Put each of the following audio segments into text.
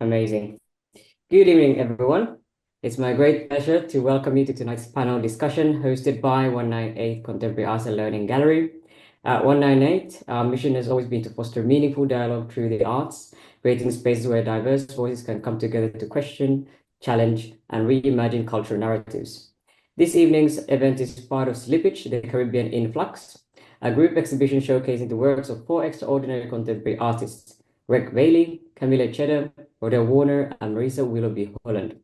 Amazing. Good evening, everyone. It's my great pleasure to welcome you to tonight's panel discussion hosted by 198 Contemporary Arts and Learning Gallery. At 198, our mission has always been to foster meaningful dialogue through the arts, creating spaces where diverse voices can come together to question, challenge, and reimagine cultural narratives. This evening's event is part of Slippage, the Caribbean Influx, a group exhibition showcasing the works of four extraordinary contemporary artists, Greg Bailey, Camilla Cheddar, Rodell Warner, and Marisa Willoughby Holland.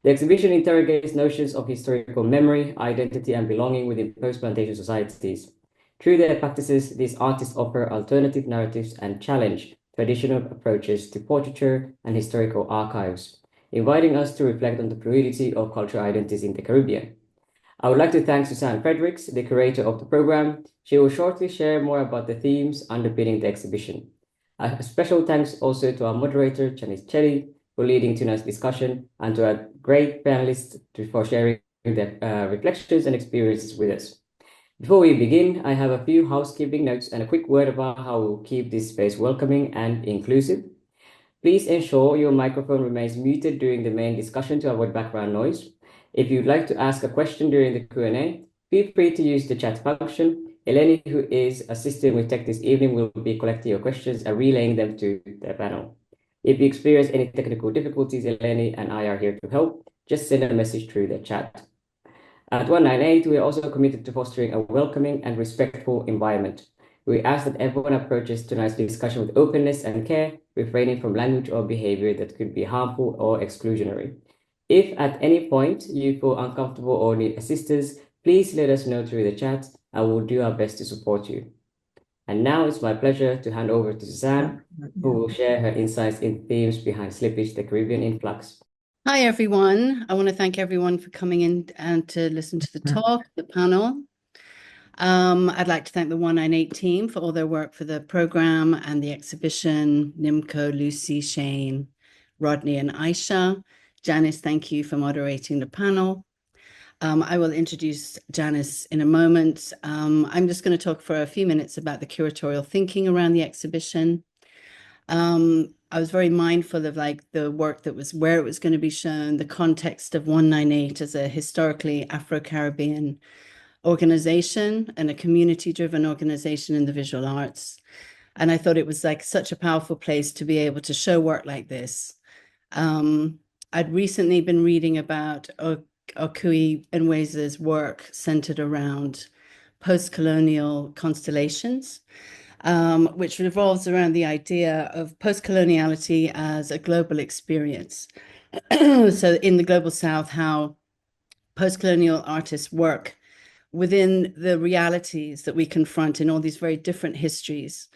The exhibition interrogates notions of historical memory, identity, and belonging within post-plantation societies. Through their practices, these artists offer alternative narratives and challenge traditional approaches to portraiture and historical archives, inviting us to reflect on the fluidity of cultural identities in the Caribbean. I would like to thank Suzanne Fredericks, the curator of the program. She will shortly share more about the themes underpinning the exhibition. A special thanks also to our moderator, Janice Chelly, for leading tonight's discussion, and to our great panelists for sharing their reflections and experiences with us. Before we begin, I have a few housekeeping notes and a quick word about how we'll keep this space welcoming and inclusive. Please ensure your microphone remains muted during the main discussion to avoid background noise. If you'd like to ask a question during the Q&A, feel free to use the chat function. Eleni, who is assisting with tech this evening, will be collecting your questions and relaying them to the panel. If you experience any technical difficulties, Eleni and I are here to help. Just send a message through the chat. At 198, we are also committed to fostering a welcoming and respectful environment. We ask that everyone approaches tonight's discussion with openness and care, refraining from language or behavior that could be harmful or exclusionary. If at any point you feel uncomfortable or need assistance, please let us know through the chat and we'll do our best to support you. And now it's my pleasure to hand over to Suzanne, who will share her insights in themes behind Slippage, the Caribbean Influx. Hi, everyone. I want to thank everyone for coming in and to listen to the talk, the panel. I'd like to thank the 198 team for all their work for the program and the exhibition, Nimco, Lucy, Shane, Rodney, and Aisha. Janice, thank you for moderating the panel. I will introduce Janice in a moment. I'm just going to talk for a few minutes about the curatorial thinking around the exhibition. I was very mindful of the work that was where it was going to be shown, the context of 198 as a historically Afro-Caribbean organization and a community-driven organization in the visual arts. And I thought it was such a powerful place to be able to show work like this. I'd recently been reading about Okui Enweza's work centered around post-colonial constellations, which revolves around the idea of post-coloniality as a global experience. So in the Global South, how post-colonial artists work within the realities that we confront in all these very different histories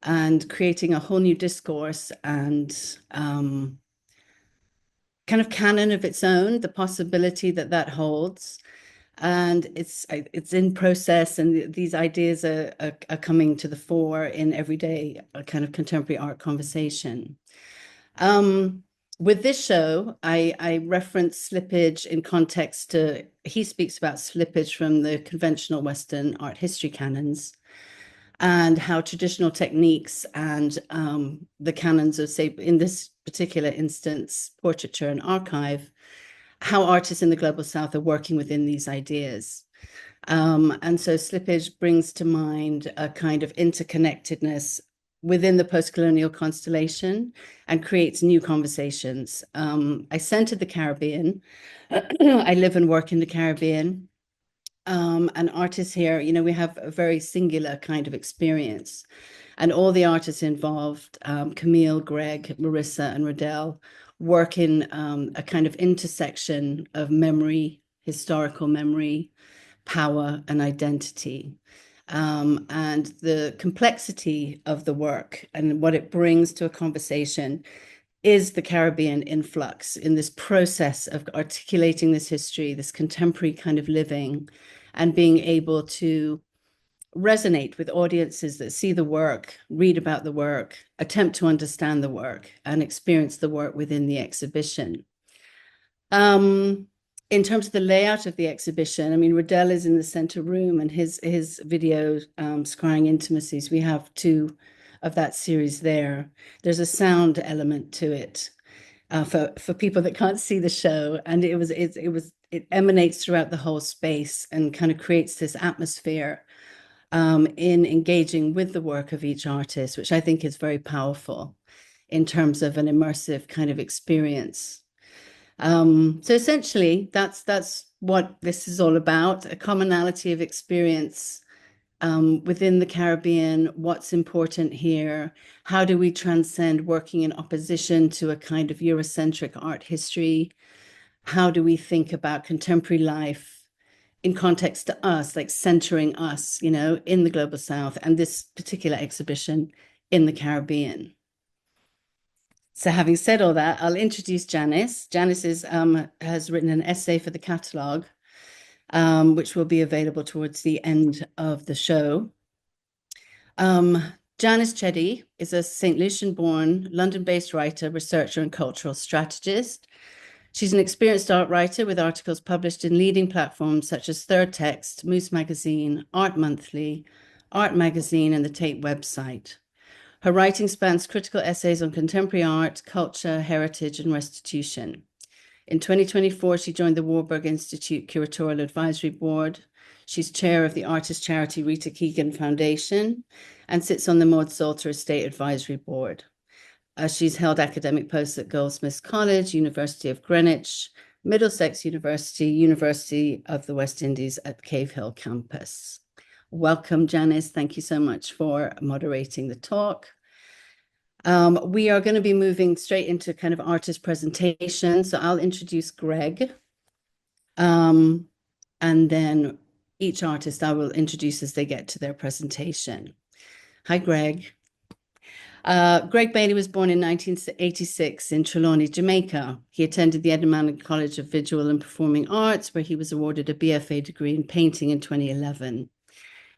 and creating a whole new discourse and kind of canon of its own, the possibility that that holds. And it's in process, and these ideas are coming to the fore in everyday kind of contemporary art conversation. With this show, I reference slippage in context to, he speaks about slippage from the conventional Western art history canons and how traditional techniques and the canons of, say, in this particular instance, portraiture and archive, how artists in the Global South are working within these ideas. And so slippage brings to mind a kind of interconnectedness within the post-colonial constellation and creates new conversations. I centered the Caribbean. I live and work in the Caribbean. And artists here, you know, we have a very singular kind of experience. And all the artists involved, Camille, Greg, Marissa, and Rodell, work in a kind of intersection of memory, historical memory, power, and identity. And the complexity of the work and what it brings to a conversation is the Caribbean influx in this process of articulating this history, this contemporary kind of living, and being able to resonate with audiences that see the work, read about the work, attempt to understand the work, and experience the work within the exhibition. In terms of the layout of the exhibition, I mean, Rodell is in the center room, and his video, Scrying Intimacies, we have two of that series there. There's a sound element to it. for people that can't see the show, and it emanates throughout the whole space and kind of creates this atmosphere in engaging with the work of each artist, which I think is very powerful in terms of an immersive kind of experience. So essentially, that's what this is all about, a commonality of experience within the Caribbean, what's important here, how do we transcend working in opposition to a kind of Eurocentric art history, how do we think about contemporary life in context to us, like centering us, in the Global South and this particular exhibition in the Caribbean. So having said all that, I'll introduce Janice. Janice has written an essay for the catalogue, which will be available towards the end of the show. Janice Chetty is a St. Lucian-born, London-based writer, researcher, and cultural strategist. She's an experienced art writer with articles published in leading platforms such as Third Text, Moose Magazine, Art Monthly, Art Magazine, and the Tate website. Her writing spans critical essays on contemporary art, culture, heritage, and restitution. In 2024, she joined the Warburg Institute Curatorial Advisory Board. She's chair of the artist charity Rita Keegan Foundation and sits on the Maud Salter Estate Advisory Board. She's held academic posts at Goldsmiths College, University of Greenwich, Middlesex University, University of the West Indies at Cave Hill campus. Welcome, Janice. Thank you so much for moderating the talk. We are going to be moving straight into kind of artist presentation. So I'll introduce Greg. And then each artist I will introduce as they get to their presentation. Hi, Greg. Greg Bailey was born in 1986 in Trelawney, Jamaica. He attended the Edinburgh College of Visual and Performing Arts, where he was awarded a BFA degree in painting in 2011.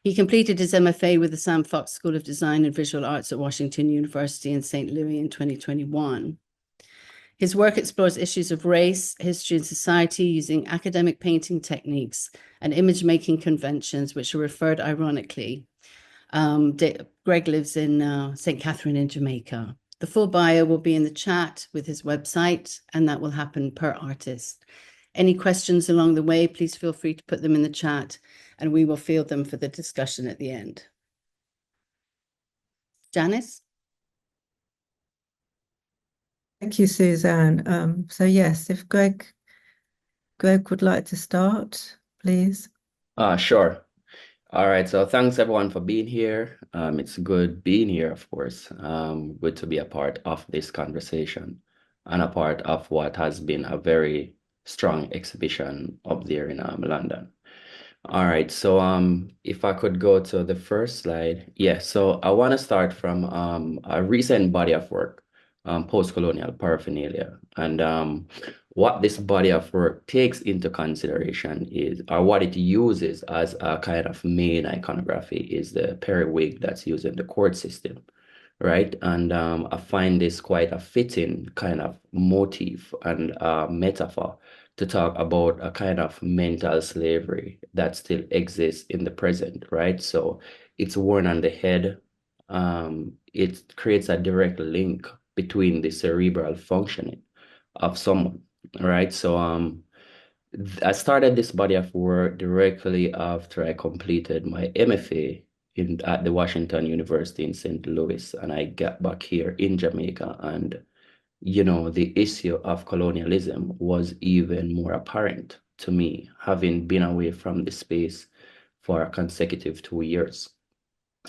He completed his MFA with the Sam Fox School of Design and Visual Arts at Washington University in St. Louis in 2021. His work explores issues of race, history, and society using academic painting techniques and image-making conventions, which are referred ironically. Greg lives in St. Catherine in Jamaica. The full bio will be in the chat with his website, and that will happen per artist. Any questions along the way, please feel free to put them in the chat, and we will field them for the discussion at the end. Janice? Thank you, Suzanne. So yes, if Greg would like to start, please. Sure. All right. So thanks everyone for being here. It's good being here, of course. Good to be a part of this conversation and a part of what has been a very strong exhibition up there in London. All right, so if I could go to the first slide. Yeah, so I want to start from a recent body of work, post-colonial paraphernalia. And what this body of work takes into consideration is, or what it uses as a kind of main iconography, is the periwig that's used in the court system, right? And I find this quite a fitting kind of motif and metaphor to talk about a kind of mental slavery that still exists in the present, right? So it's worn on the head. It creates a direct link between the cerebral functioning of someone, right? So I started this body of work directly after I completed my MFA at the Washington University in St. Louis, and I got back here in Jamaica, and the issue of colonialism was even more apparent to me, having been away from the space for a consecutive 2 years,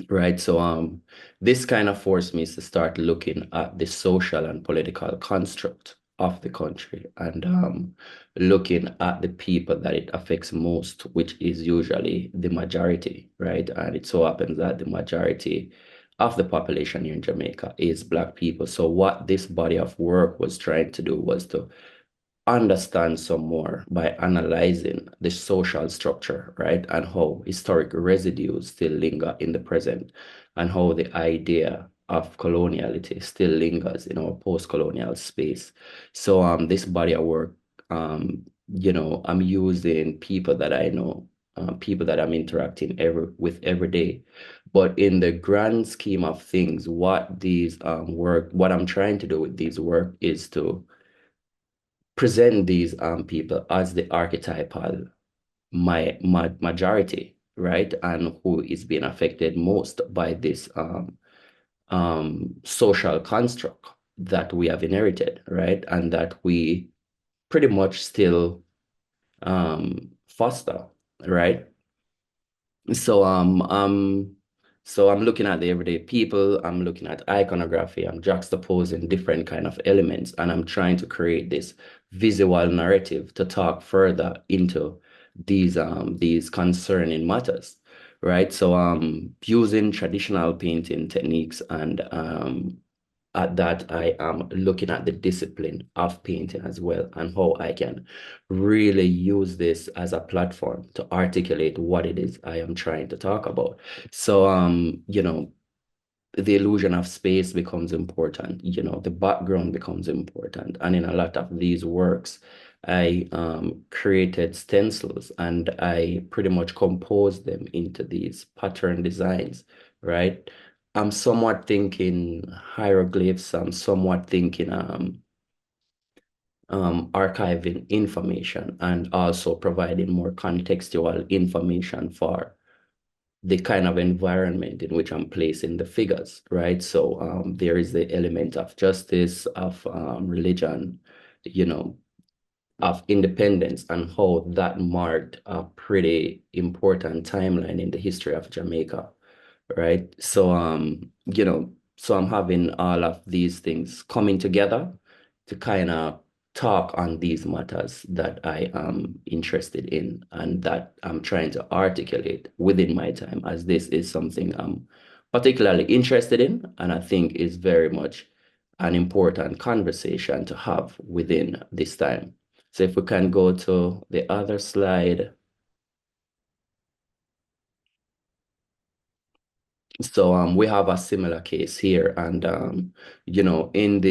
right? So this kind of forced me to start looking at the social and political construct of the country, and looking at the people that it affects most, which is usually the majority, right? And it so happens that the majority of the population here in Jamaica is Black people. So what this body of work was trying to do was to understand some more by analyzing the social structure, right? And how historic residues still linger in the present, and how the idea of coloniality still lingers in our post-colonial space. So this body of work, I'm using people that I know, people that I'm interacting with every day. But in the grand scheme of things, what I'm trying to do with these work is to present these people as the archetypal majority, right? And who is being affected most by this social construct that we have inherited, right? And that we pretty much still foster, right? So so I'm looking at the everyday people, I'm looking at iconography, I'm juxtaposing different kind of elements, and I'm trying to create this visual narrative to talk further into these concerning matters, right? So using traditional painting techniques, and at that I am looking at the discipline of painting as well, and how I can really use this as a platform to articulate what it is I am trying to talk about. So the illusion of space becomes important, the background becomes important. And in a lot of these works, I created stencils, and I pretty much composed them into these pattern designs, right? I'm somewhat thinking hieroglyphs, I'm somewhat thinking archiving information, and also providing more contextual information for the kind of environment in which I'm placing the figures, right? So there is the element of justice, of religion, you know, of independence, and how that marked a pretty important timeline in the history of Jamaica, right? So so I'm having all of these things coming together to kind of talk on these matters that I am interested in, and that I'm trying to articulate within my time, as this is something I'm particularly interested in, and I think is very much an important conversation to have within this time. So if we can go to the other slide. So we have a similar case here, and in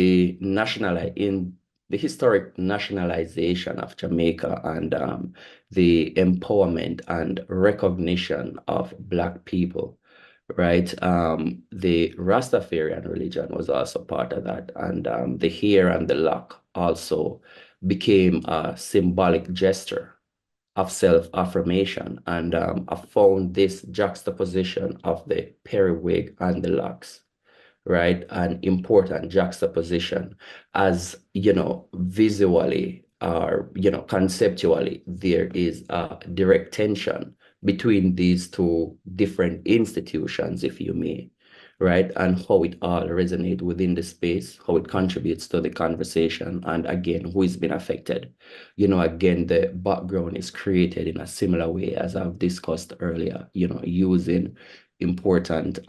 the historic nationalization of Jamaica, and the empowerment and recognition of Black people, right? The Rastafarian religion was also part of that, and the hair and the lock also became a symbolic gesture of self-affirmation. And I found this juxtaposition of the periwig and the locks, right? An important juxtaposition, as visually, or conceptually, there is a direct tension between these two different institutions, if you may, right? And how it all resonate within the space, how it contributes to the conversation, and again, who is being affected. Again, the background is created in a similar way as I've discussed earlier, using important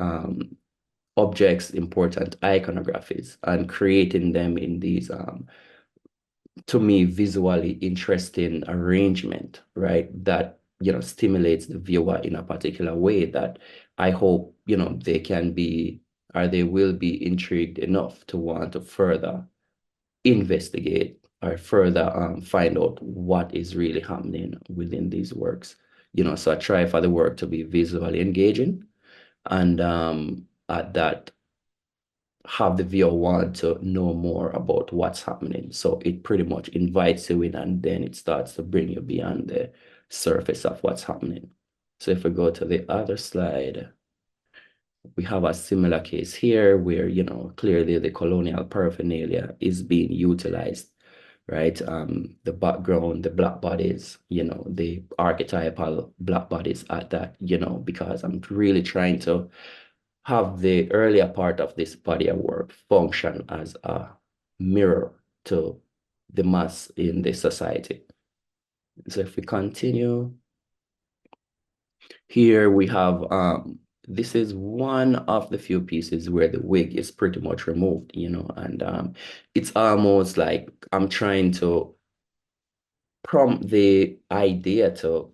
objects, important iconographies, and creating them in these to me, visually interesting arrangement, right? That, stimulates the viewer in a particular way that I hope, they can be, or they will be intrigued enough to want to further investigate, or further find out what is really happening within these works. So I try for the work to be visually engaging, and at that, have the viewer want to know more about what's happening. So it pretty much invites you in, and then it starts to bring you beyond the surface of what's happening. So if we go to the other slide, we have a similar case here where, clearly the colonial paraphernalia is being utilized, right? The background, the Black bodies, the archetypal Black bodies at that, because I'm really trying to have the earlier part of this body of work function as a mirror to the mass in the society. So if we continue, here we have, this is one of the few pieces where the wig is pretty much removed, and it's almost like I'm trying to prompt the idea to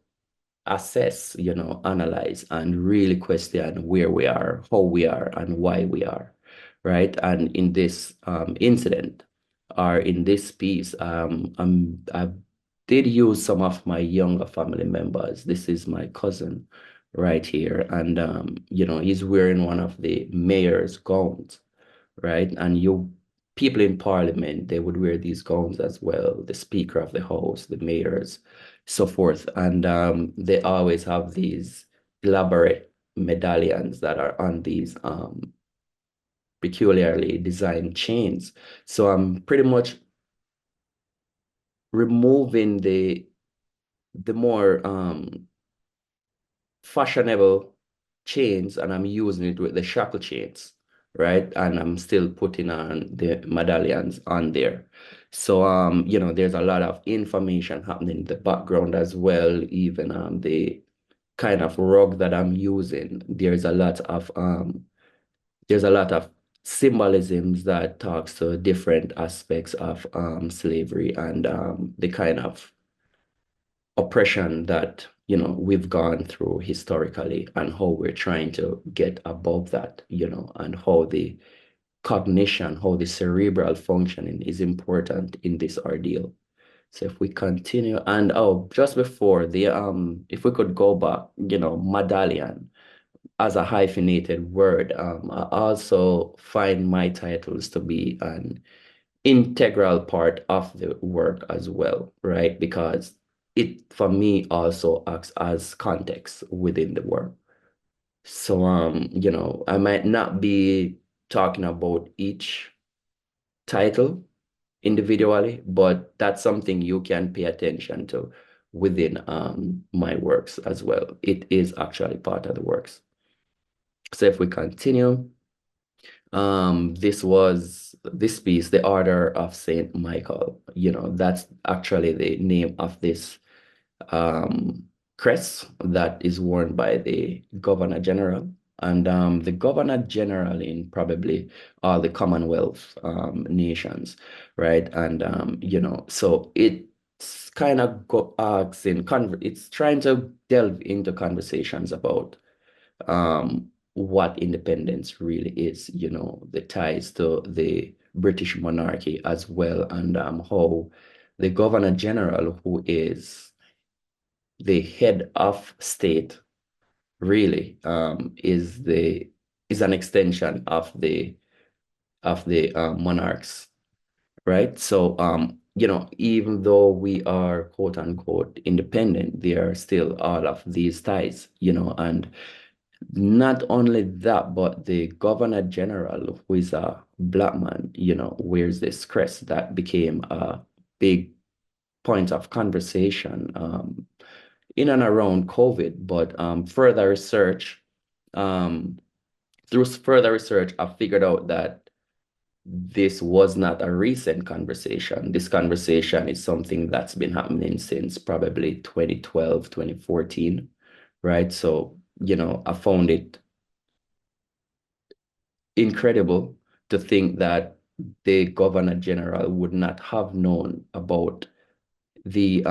assess, analyze, and really question where we are, how we are, and why we are, right? And in this incident, or in this piece, I did use some of my younger family members. This is my cousin right here, and he's wearing one of the mayor's gowns, right? And you people in parliament, they would wear these gowns as well, the speaker of the house, the mayors, so forth. And they always have these elaborate medallions that are on these peculiarly designed chains. So I'm pretty much removing the more fashionable chains, and I'm using it with the shackle chains, right? And I'm still putting on the medallions on there. So there's a lot of information happening in the background as well. Even the kind of rug that I'm using, there's a lot of symbolisms that talks to different aspects of slavery and the kind of oppression that we've gone through historically, and how we're trying to get above that, and how the cognition, how the cerebral functioning is important in this ordeal. So if we continue, and just before the if we could go back, medallion as a hyphenated word, I also find my titles to be an integral part of the work as well, right? Because it, for me, also acts as context within the work. So, I might not be talking about each title individually, but that's something you can pay attention to within my works as well. It is actually part of the works. So if we continue, this piece, the Order of Saint Michael. That's actually the name of this crest that is worn by the Governor General. And the Governor General in probably all the Commonwealth nations, right? And so it's kind of it's trying to delve into conversations about what independence really is, the ties to the British monarchy as well, and how the Governor General, who is the head of state, really is an extension of the monarchs, right? So even though we are quote unquote independent, there are still all of these ties, and not only that, but the Governor General, who is a black man, wears this crest that became a big point of conversation in and around COVID. But through further research, I figured out that this was not a recent conversation. This conversation is something that's been happening since probably 2012, 2014, right? So, I found it incredible to think that the Governor General would not have known about the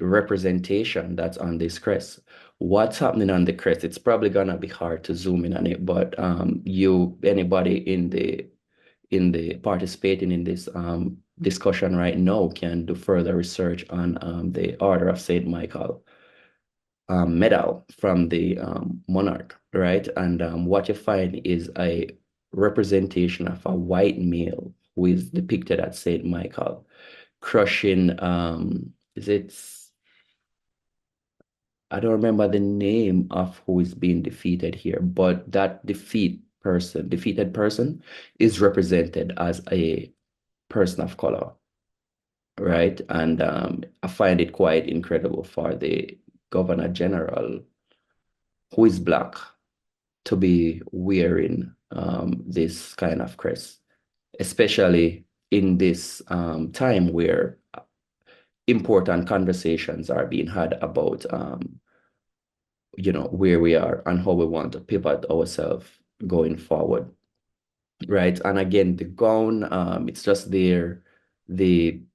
representation that's on this crest. What's happening on the crest? It's probably gonna be hard to zoom in on it, but anybody in the participating in this discussion right now can do further research on the Order of Saint Michael medal from the monarch, right? And what you find is a representation of a white male who is depicted as Saint Michael crushing, is it, I don't remember the name of who is being defeated here, but that defeated person is represented as a person of color, right? And I find it quite incredible for the Governor General, who is black, to be wearing this kind of crest, especially in this time where important conversations are being had about where we are and how we want to pivot ourselves going forward, right? And again, the gown, it's just there,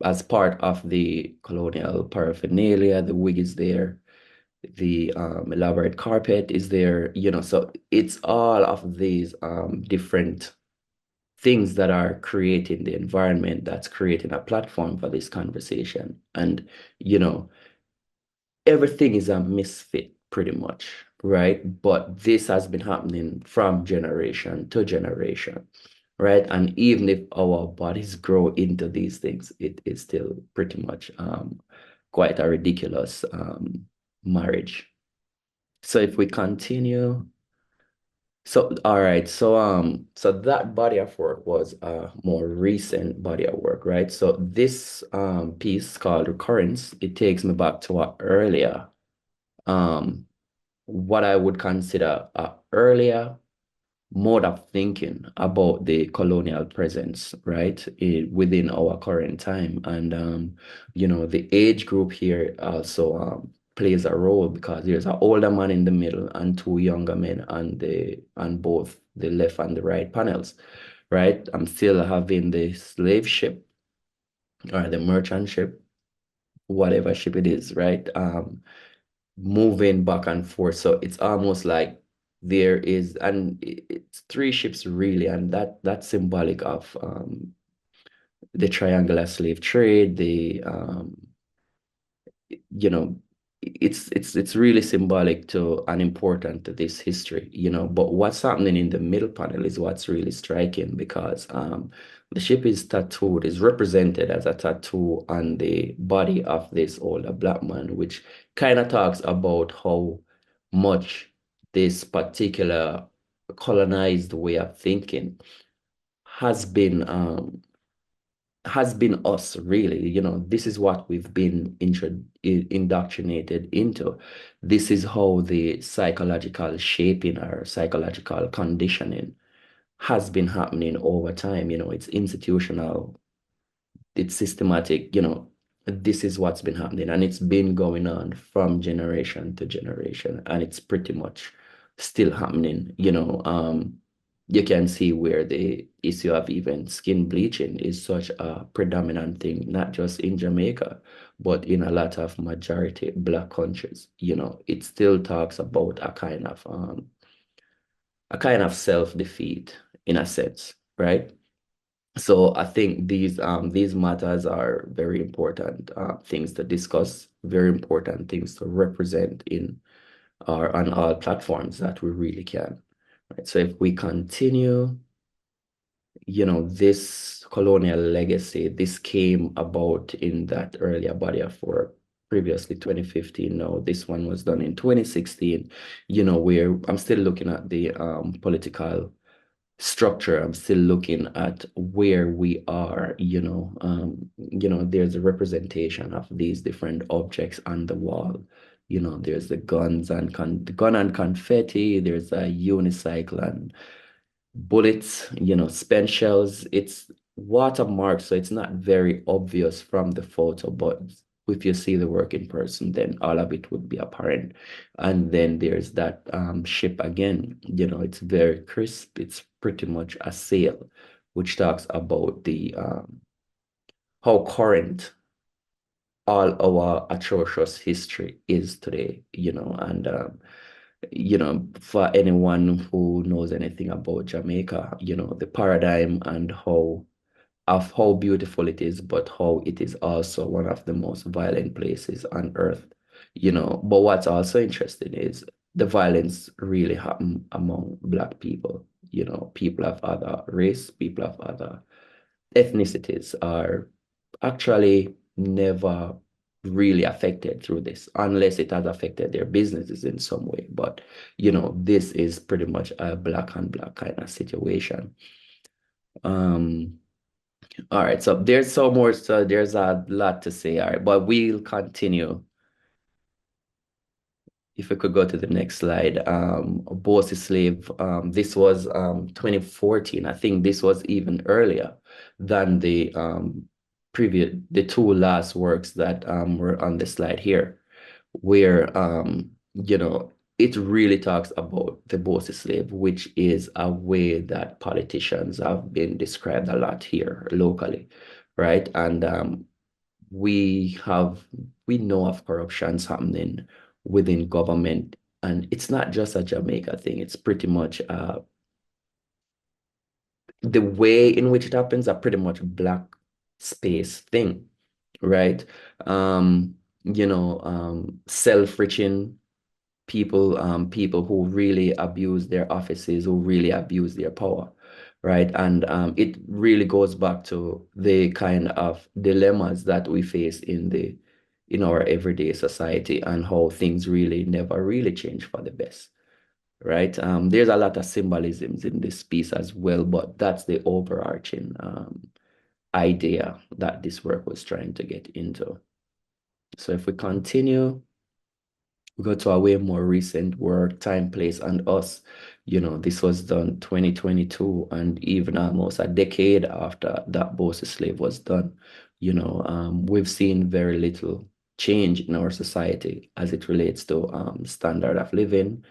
as part of the colonial paraphernalia. The wig is there, the elaborate carpet is there, so it's all of these different things that are creating the environment that's creating a platform for this conversation. And everything is a misfit pretty much, right? But this has been happening from generation to generation, right? And even if our bodies grow into these things, it is still pretty much quite a ridiculous marriage. So if we continue, so all right, so that body of work was a more recent body of work, right? So this piece called Recurrence, it takes me back to a earlier um what I would consider a earlier mode of thinking about the colonial presence, right, within our current time. And the age group here also plays a role because there's an older man in the middle and two younger men on both the left and the right panels, right? I'm still having the slave ship or the merchant ship, whatever ship it is, right? Moving back and forth. So it's almost like there is, and it's three ships really, and that's symbolic of the triangular slave trade, you know, it's really symbolic to and important to this history, But what's happening in the middle panel is what's really striking because the ship is tattooed, is represented as a tattoo on the body of this older black man, which kind of talks about how much this particular colonized way of thinking has been us really. This is what we've been indoctrinated into. This is how the psychological shaping or psychological conditioning has been happening over time. It's institutional, it's systematic. This is what's been happening, and it's been going on from generation to generation, and it's pretty much still happening. You can see where the issue of even skin bleaching is such a predominant thing, not just in Jamaica, but in a lot of majority Black countries. It still talks about a kind of self-defeat in a sense, right? So I think these matters are very important things to discuss, very important things to represent on all platforms that we really can. Right. So if we continue, this colonial legacy, this came about in that earlier body of work, previously 2015. Now this one was done in 2016, where I'm still looking at the political structure. I'm still looking at where we are. There's a representation of these different objects on the wall. There's the guns and the gun and confetti, there's a unicycle and bullets, spent shells. It's watermarked, so it's not very obvious from the photo, but if you see the work in person, then all of it would be apparent. And then there's that ship again. It's very crisp. It's pretty much a sail, which talks about the how current all our atrocious history is today. And for anyone who knows anything about Jamaica, the paradigm and how beautiful it is, but how it is also one of the most violent places on earth. But what's also interesting is the violence really happen among Black people. People of other race, people of other ethnicities are actually never really affected through this, unless it has affected their businesses in some way. But this is pretty much a Black on Black kind of situation. All right, so there's so more, so there's a lot to say. All right, but we'll continue. If we could go to the next slide, Bossy Slave, this was 2014. I think this was even earlier than the the two last works that were on the slide here, where it really talks about the Bossy Slave, which is a way that politicians have been described a lot here locally, right? And we know of corruptions happening within government, and it's not just a Jamaica thing. It's pretty much the way in which it happens are pretty much Black space thing, right? Self-reaching people, people who really abuse their offices, who really abuse their power, right? And it really goes back to the kind of dilemmas that we face in our everyday society and how things really never really change for the best, right? There's a lot of symbolisms in this piece as well, but that's the overarching idea that this work was trying to get into. So if we continue, we go to a way more recent work, Time, Place, and Us. This was done 2022, and even almost a decade after that Boss Slave was done. We've seen very little change in our society as it relates to standard of living,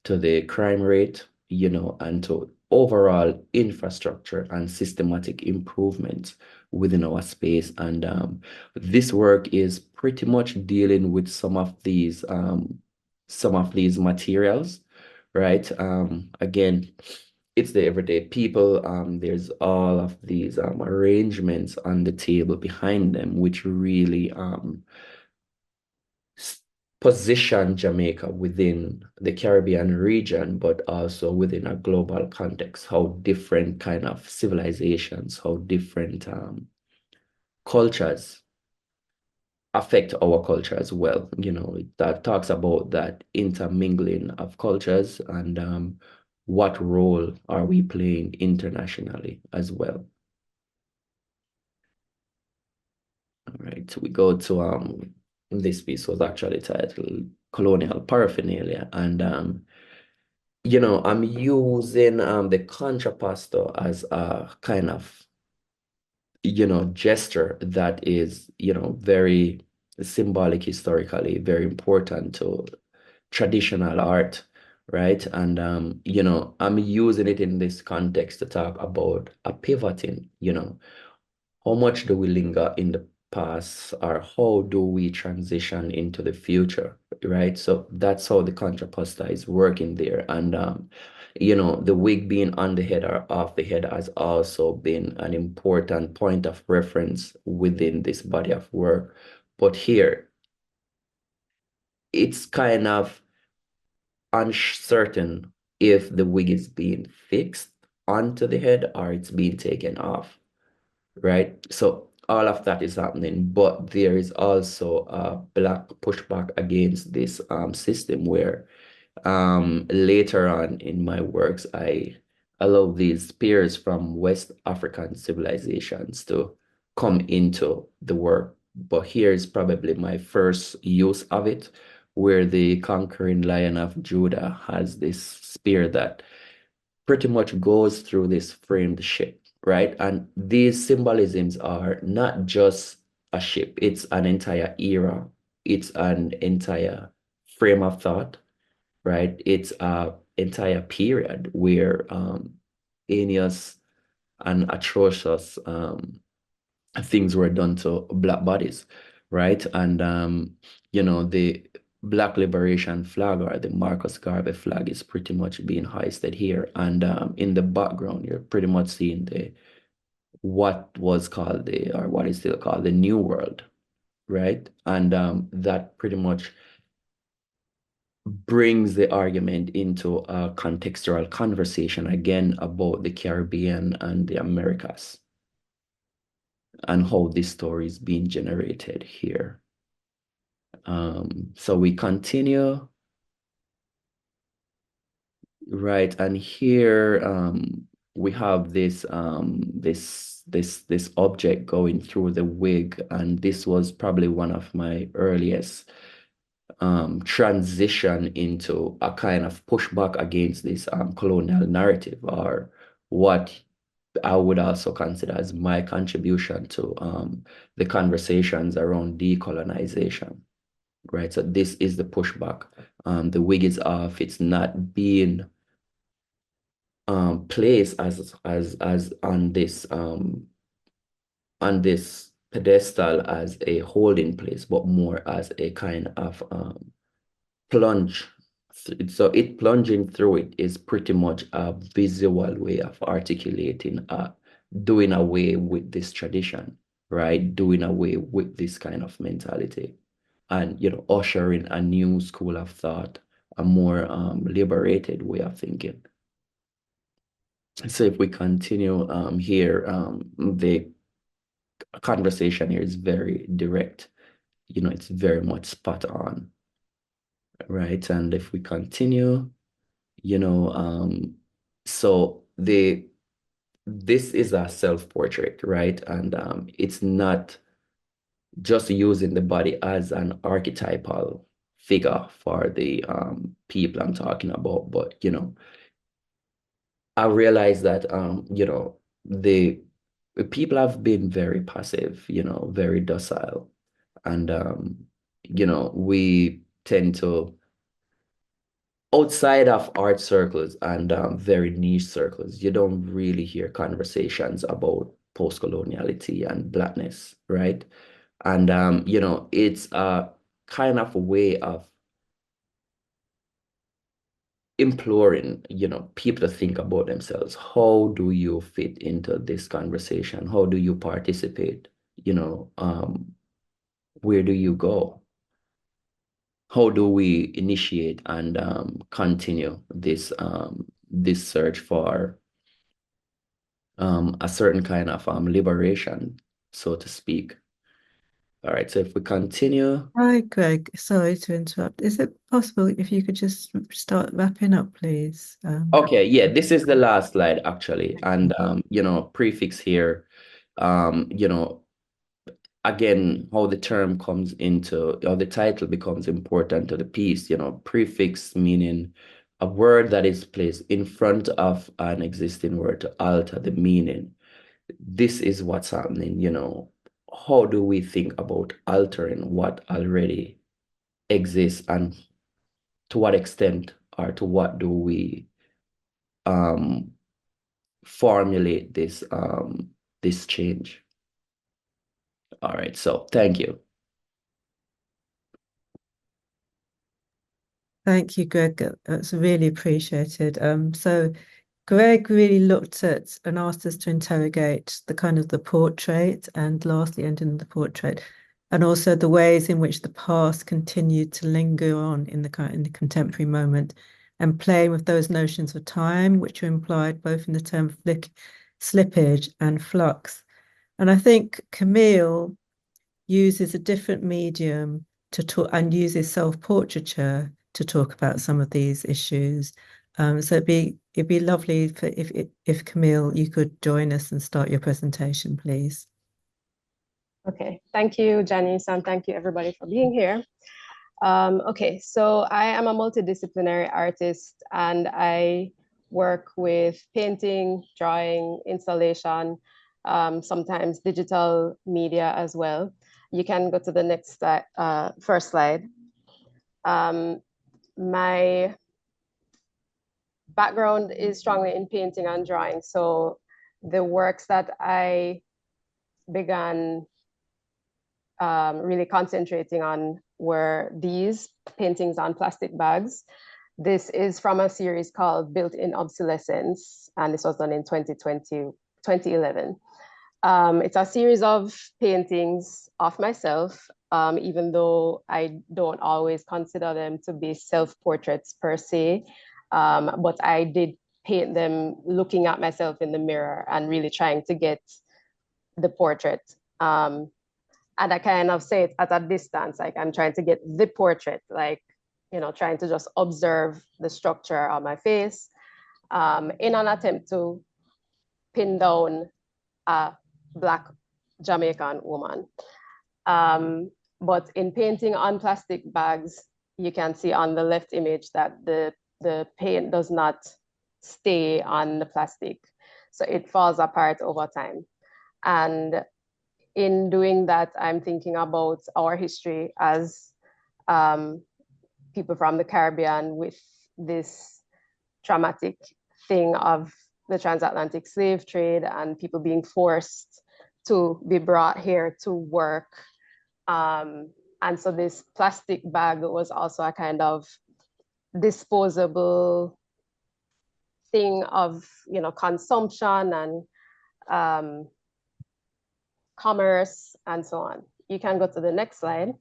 to the crime rate, and to overall infrastructure and systematic improvements within our space. And this work is pretty much dealing with some of these materials, right? Again, it's the everyday people. There's all of these arrangements on the table behind them, which really position Jamaica within the Caribbean region, but also within a global context, how different kind of civilizations, how different cultures affect our culture as well. That talks about that intermingling of cultures and what role are we playing internationally as well. All right, so we go to this piece was actually titled Colonial Paraphernalia, and I'm using the contrapposto as a kind of gesture that is very symbolic, historically very important to traditional art, right? And I'm using it in this context to talk about a pivoting. How much do we linger in the past, or how do we transition into the future, right? So that's how the contrapposta is working there. And the wig being on the head or off the head has also been an important point of reference within this body of work. But here, it's kind of uncertain if the wig is being fixed onto the head or it's being taken off, right? So all of that is happening, but there is also a black pushback against this system where later on in my works, I allow these peers from West African civilizations to come into the work. But here is probably my first use of it, where the conquering lion of Judah has this spear that pretty much goes through this framed ship, right? And these symbolisms are not just a ship, it's an entire era, it's an entire frame of thought, right? It's a entire period where heinous and atrocious things were done to Black bodies, right? And the Black Liberation flag, or the Marcus Garvey flag, is pretty much being hoisted here. And in the background, you're pretty much seeing what was called or what is still called the New World, right? And that pretty much brings the argument into a contextual conversation again about the Caribbean and the Americas and how this story is being generated here. So we continue, right? And here we have this object going through the wig, and this was probably one of my earliest transition into a kind of pushback against this colonial narrative, or what I would also consider as my contribution to the conversations around decolonization, right? So this is the pushback. The wig is off. It's not being placed as on this pedestal as a holding place, but more as a kind of plunge. So it plunging through it is pretty much a visual way of articulating, doing away with this tradition, right? Doing away with this kind of mentality, and ushering a new school of thought, a more liberated way of thinking. So if we continue here, the conversation here is very direct. It's very much spot on, right? And if we continue, so this is a self-portrait, right? And it's not just using the body as an archetypal figure for the people I'm talking about, but I realize that the people have been very passive, very docile, and we tend to, outside of art circles and very niche circles, you don't really hear conversations about post-coloniality and Blackness, right? And it's a kind of a way of imploring, people to think about themselves. How do you fit into this conversation? How do you participate? Where do you go? How do we initiate and continue this search for a certain kind of liberation, so to speak? All right, so if we continue. Hi, Greg. Sorry to interrupt. Is it possible if you could just start wrapping up, please? Okay, yeah, this is the last slide actually. And prefix here, again, how the term comes into, or the title becomes important to the piece, prefix meaning a word that is placed in front of an existing word to alter the meaning. This is what's happening, how do we think about altering what already exists, and to what extent or to what do we formulate this change? All right, so thank you. Thank you, Greg. That's really appreciated. So Greg really looked at and asked us to interrogate the kind of the portrait, and lastly ending the portrait, and also the ways in which the past continued to linger on in the contemporary moment, and playing with those notions of time, which are implied both in the term slippage and flux. And I think Camille uses a different medium to talk, and uses self-portraiture to talk about some of these issues. So it'd be lovely if Camille, you could join us and start your presentation, please. Okay, thank you, Janice, and thank you everybody for being here. Okay, so I am a multidisciplinary artist and I work with painting, drawing, installation, sometimes digital media as well. You can go to the next first slide. My background is strongly in painting and drawing. So the works that I began really concentrating on were these paintings on plastic bags. This is from a series called Built-in Obsolescence, and this was done in 2011. It's a series of paintings of myself, even though I don't always consider them to be self-portraits per se, but I did paint them looking at myself in the mirror and really trying to get the portrait. And I kind of say it at a distance, like I'm trying to get the portrait, like, trying to just observe the structure of my face in an attempt to pin down a Black Jamaican woman. But in painting on plastic bags, you can see on the left image that the paint does not stay on the plastic. So it falls apart over time. And in doing that, I'm thinking about our history as people from the Caribbean with this traumatic thing of the transatlantic slave trade and people being forced to be brought here to work. And so this plastic bag was also a kind of disposable thing of, consumption and commerce and so on. You can go to the next slide.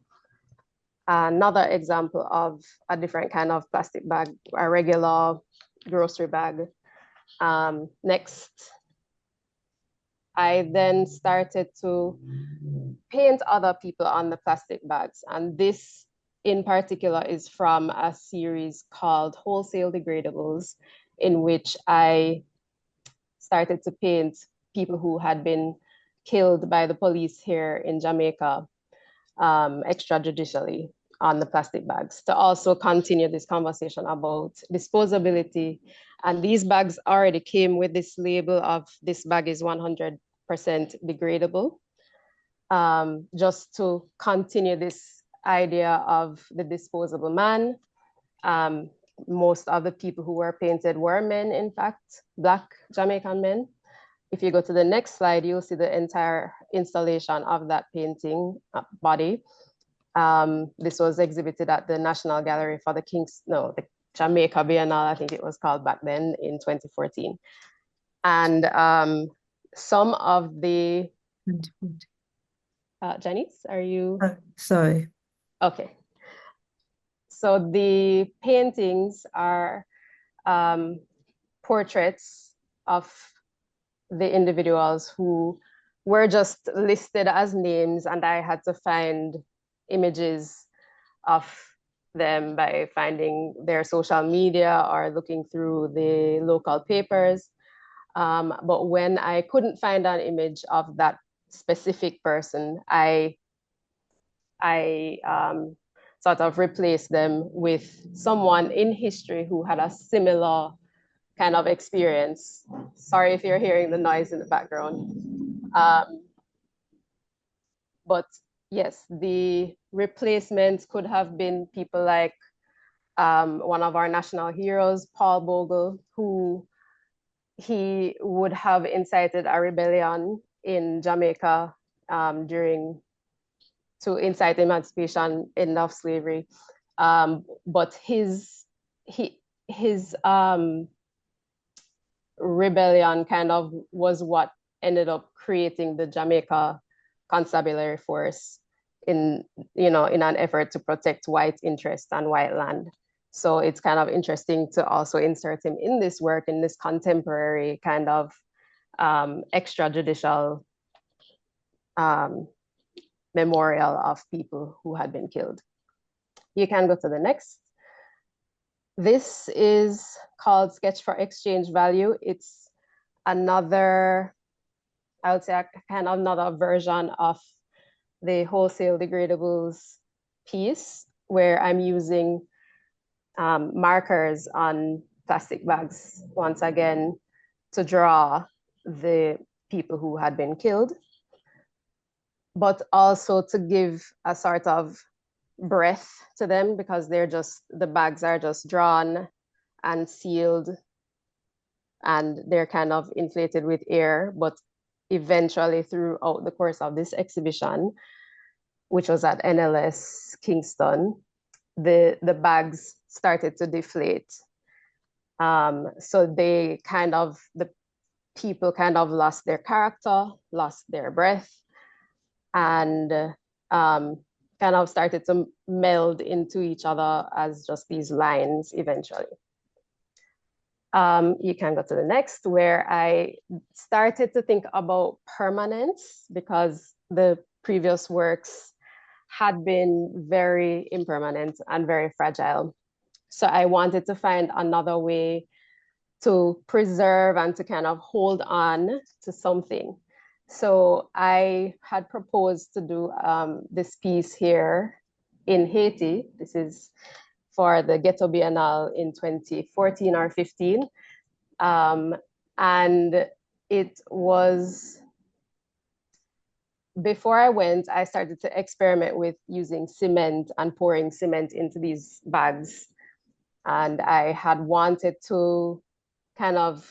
Another example of a different kind of plastic bag, a regular grocery bag. Next, I then started to paint other people on the plastic bags. And this in particular is from a series called Wholesale Degradables, in which I started to paint people who had been killed by the police here in Jamaica extrajudicially on the plastic bags, to also continue this conversation about disposability. And these bags already came with this label of this bag is 100% degradable, just to continue this idea of the disposable man. Most of the people who were painted were men, in fact, Black Jamaican men. If you go to the next slide, you'll see the entire installation of that painting body. This was exhibited at the National Gallery for the the Jamaica Biennale, I think it was called back then, in 2014. And some of the, Janice, are you? Sorry. Okay. So the paintings are portraits of the individuals who were just listed as names, and I had to find images of them by finding their social media or looking through the local papers. But when I couldn't find an image of that specific person, I sort of replaced them with someone in history who had a similar kind of experience. Sorry if you're hearing the noise in the background. But yes, the replacements could have been people like one of our national heroes, Paul Bogle, who he would have incited a rebellion in Jamaica to incite emancipation, end of slavery. But his rebellion kind of was what ended up creating the Jamaica Constabulary Force in an effort to protect white interests and white land. So it's kind of interesting to also insert him in this work, in this contemporary kind of extrajudicial memorial of people who had been killed. You can go to the next. This is called Sketch for Exchange Value. It's another, I would say, kind of another version of the Wholesale Degradables piece, where I'm using markers on plastic bags once again to draw the people who had been killed, but also to give a sort of breath to them, because the bags are just drawn and sealed and they're kind of inflated with air. But eventually, throughout the course of this exhibition, which was at NLS Kingston, the bags started to deflate. So the people kind of lost their character, lost their breath, and kind of started to meld into each other as just these lines eventually. You can go to the next, where I started to think about permanence, because the previous works had been very impermanent and very fragile. So I wanted to find another way to preserve and to kind of hold on to something. So I had proposed to do this piece here in Haiti. This is for the Ghetto Biennale in 2014 or 15. And it was, before I went, I started to experiment with using cement and pouring cement into these bags. And I had wanted to kind of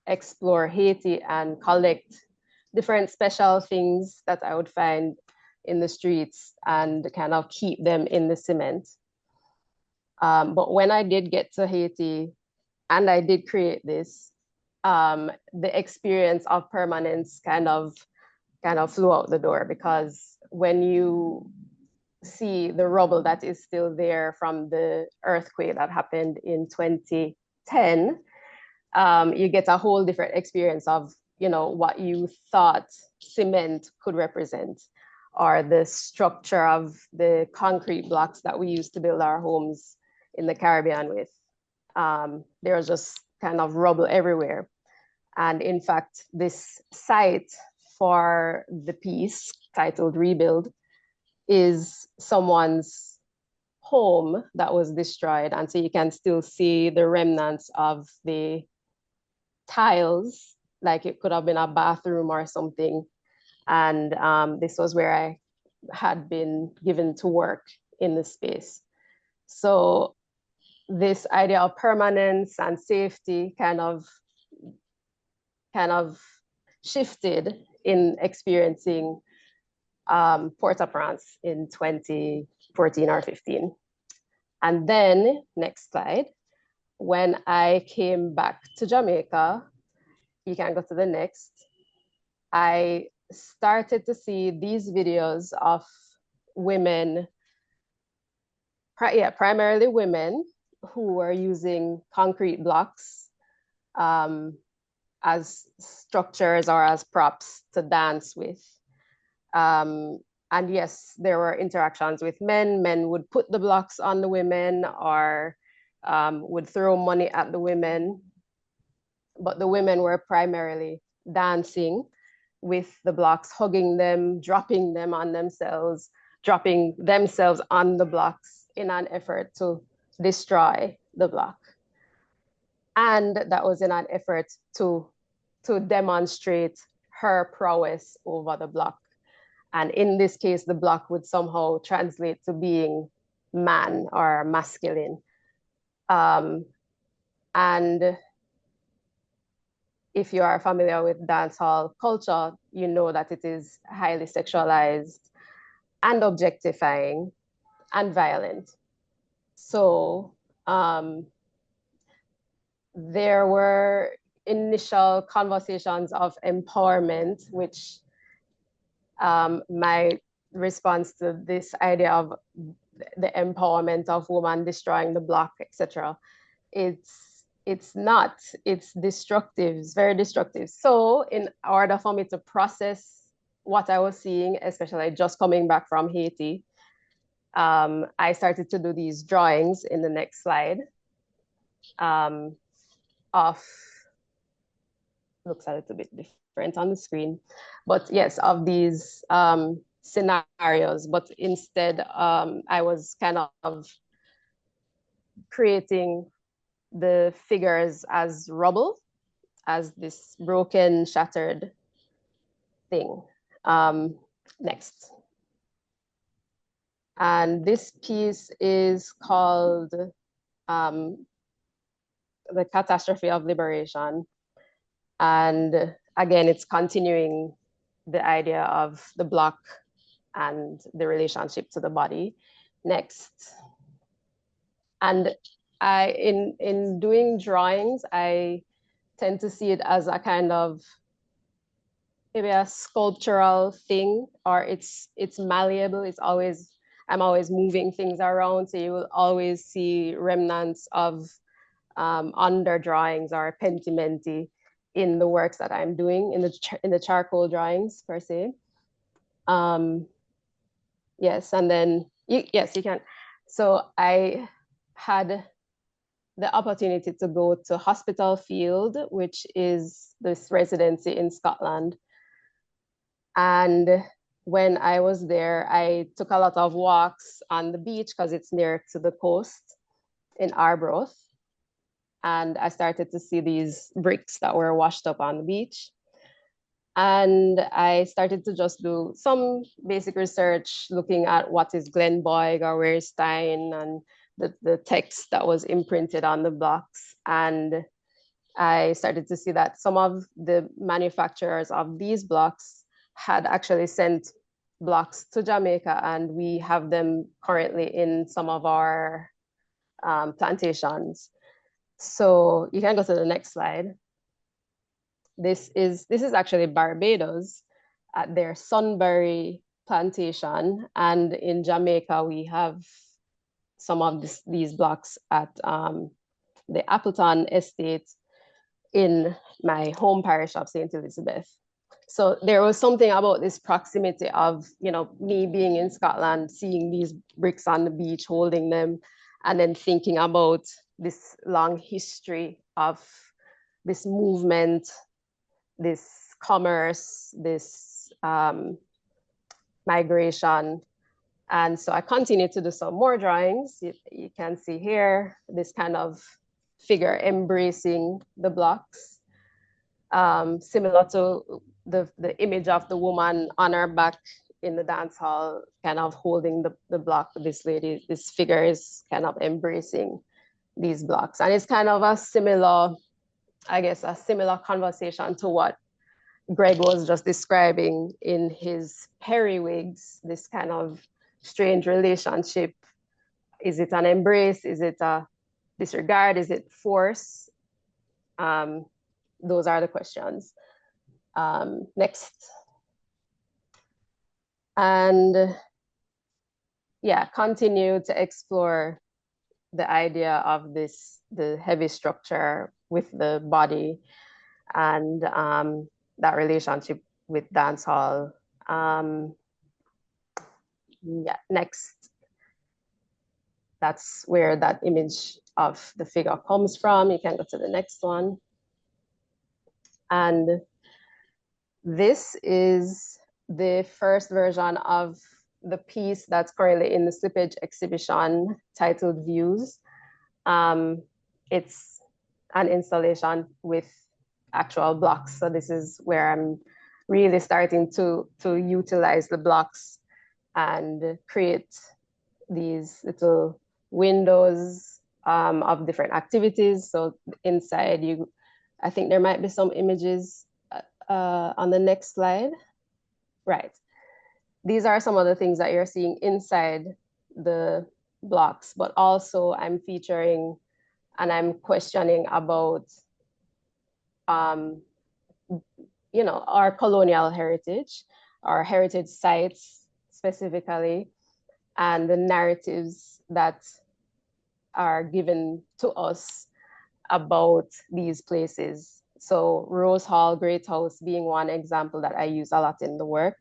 explore Haiti and collect different special things that I would find in the streets and kind of keep them in the cement. But when I did get to Haiti and I did create this, the experience of permanence kind of flew out the door, because when you see the rubble that is still there from the earthquake that happened in 2010, you get a whole different experience of, what you thought cement could represent, or the structure of the concrete blocks that we used to build our homes in the Caribbean with. There was just kind of rubble everywhere. And in fact, this site for the piece titled Rebuild is someone's home that was destroyed. And so you can still see the remnants of the tiles, like it could have been a bathroom or something. And this was where I had been given to work in the space. So this idea of permanence and safety kind of shifted in experiencing Port-au-Prince in 2014 or 15. And then, next slide, when I came back to Jamaica, you can go to the next, I started to see these videos of women, primarily women, who were using concrete blocks as structures or as props to dance with. And yes, there were interactions with men. Men would put the blocks on the women or would throw money at the women. But the women were primarily dancing with the blocks, hugging them, dropping them on themselves, dropping themselves on the blocks in an effort to destroy the block. And that was in an effort to demonstrate her prowess over the block. And in this case, the block would somehow translate to being man or masculine. And if you are familiar with dancehall culture, you know that it is highly sexualized and objectifying and violent. So there were initial conversations of empowerment, which my response to this idea of the empowerment of women destroying the block, etc. It's not, it's destructive, it's very destructive. So in order for me to process what I was seeing, especially just coming back from Haiti, I started to do these drawings in the next slide of, looks a little bit different on the screen, but yes, of these scenarios, but instead I was kind of creating the figures as rubble, as this broken, shattered thing. Next. And this piece is called The Catastrophe of Liberation. And again, it's continuing the idea of the block and the relationship to the body. Next. And in doing drawings, I tend to see it as a kind of maybe a sculptural thing, or it's malleable. I'm always moving things around, so you will always see remnants of under drawings or pentimenti in the works that I'm doing in the charcoal drawings per se. Yes, and then yes, you can. So I had the opportunity to go to Hospital Field, which is this residency in Scotland. And when I was there, I took a lot of walks on the beach because it's near to the coast in Arbroath. And I started to see these bricks that were washed up on the beach. And I started to just do some basic research looking at what is Glenboig or where is Stein and the text that was imprinted on the blocks. And I started to see that some of the manufacturers of these blocks had actually sent blocks to Jamaica, and we have them currently in some of our plantations. So you can go to the next slide. This is actually Barbados at their Sunbury plantation, and in Jamaica we have some of these blocks at the Appleton estate in my home parish of St. Elizabeth. So there was something about this proximity of, me being in Scotland, seeing these bricks on the beach, holding them, and then thinking about this long history of this movement, this commerce, this migration. And so I continued to do some more drawings. You can see here, this kind of figure embracing the blocks, similar to the image of the woman on her back in the dance hall, kind of holding the block. This lady, this figure is kind of embracing these blocks. And it's kind of a similar, I guess, a similar conversation to what Greg was just describing in his periwigs, this kind of strange relationship. Is it an embrace? Is it a disregard? Is it force? Those are the questions. Next. And yeah, continue to explore the idea of the heavy structure with the body and that relationship with dancehall. Yeah, next. That's where that image of the figure comes from. You can go to the next one. And this is the first version of the piece that's currently in the Slippage exhibition titled Views. It's an installation with actual blocks. So this is where I'm really starting to utilize the blocks and create these little windows of different activities. So inside I think there might be some images on the next slide. Right. These are some of the things that you're seeing inside the blocks, but also I'm featuring and I'm questioning about, our colonial heritage, our heritage sites specifically, and the narratives that are given to us about these places. So Rose Hall, Great House being one example that I use a lot in the work.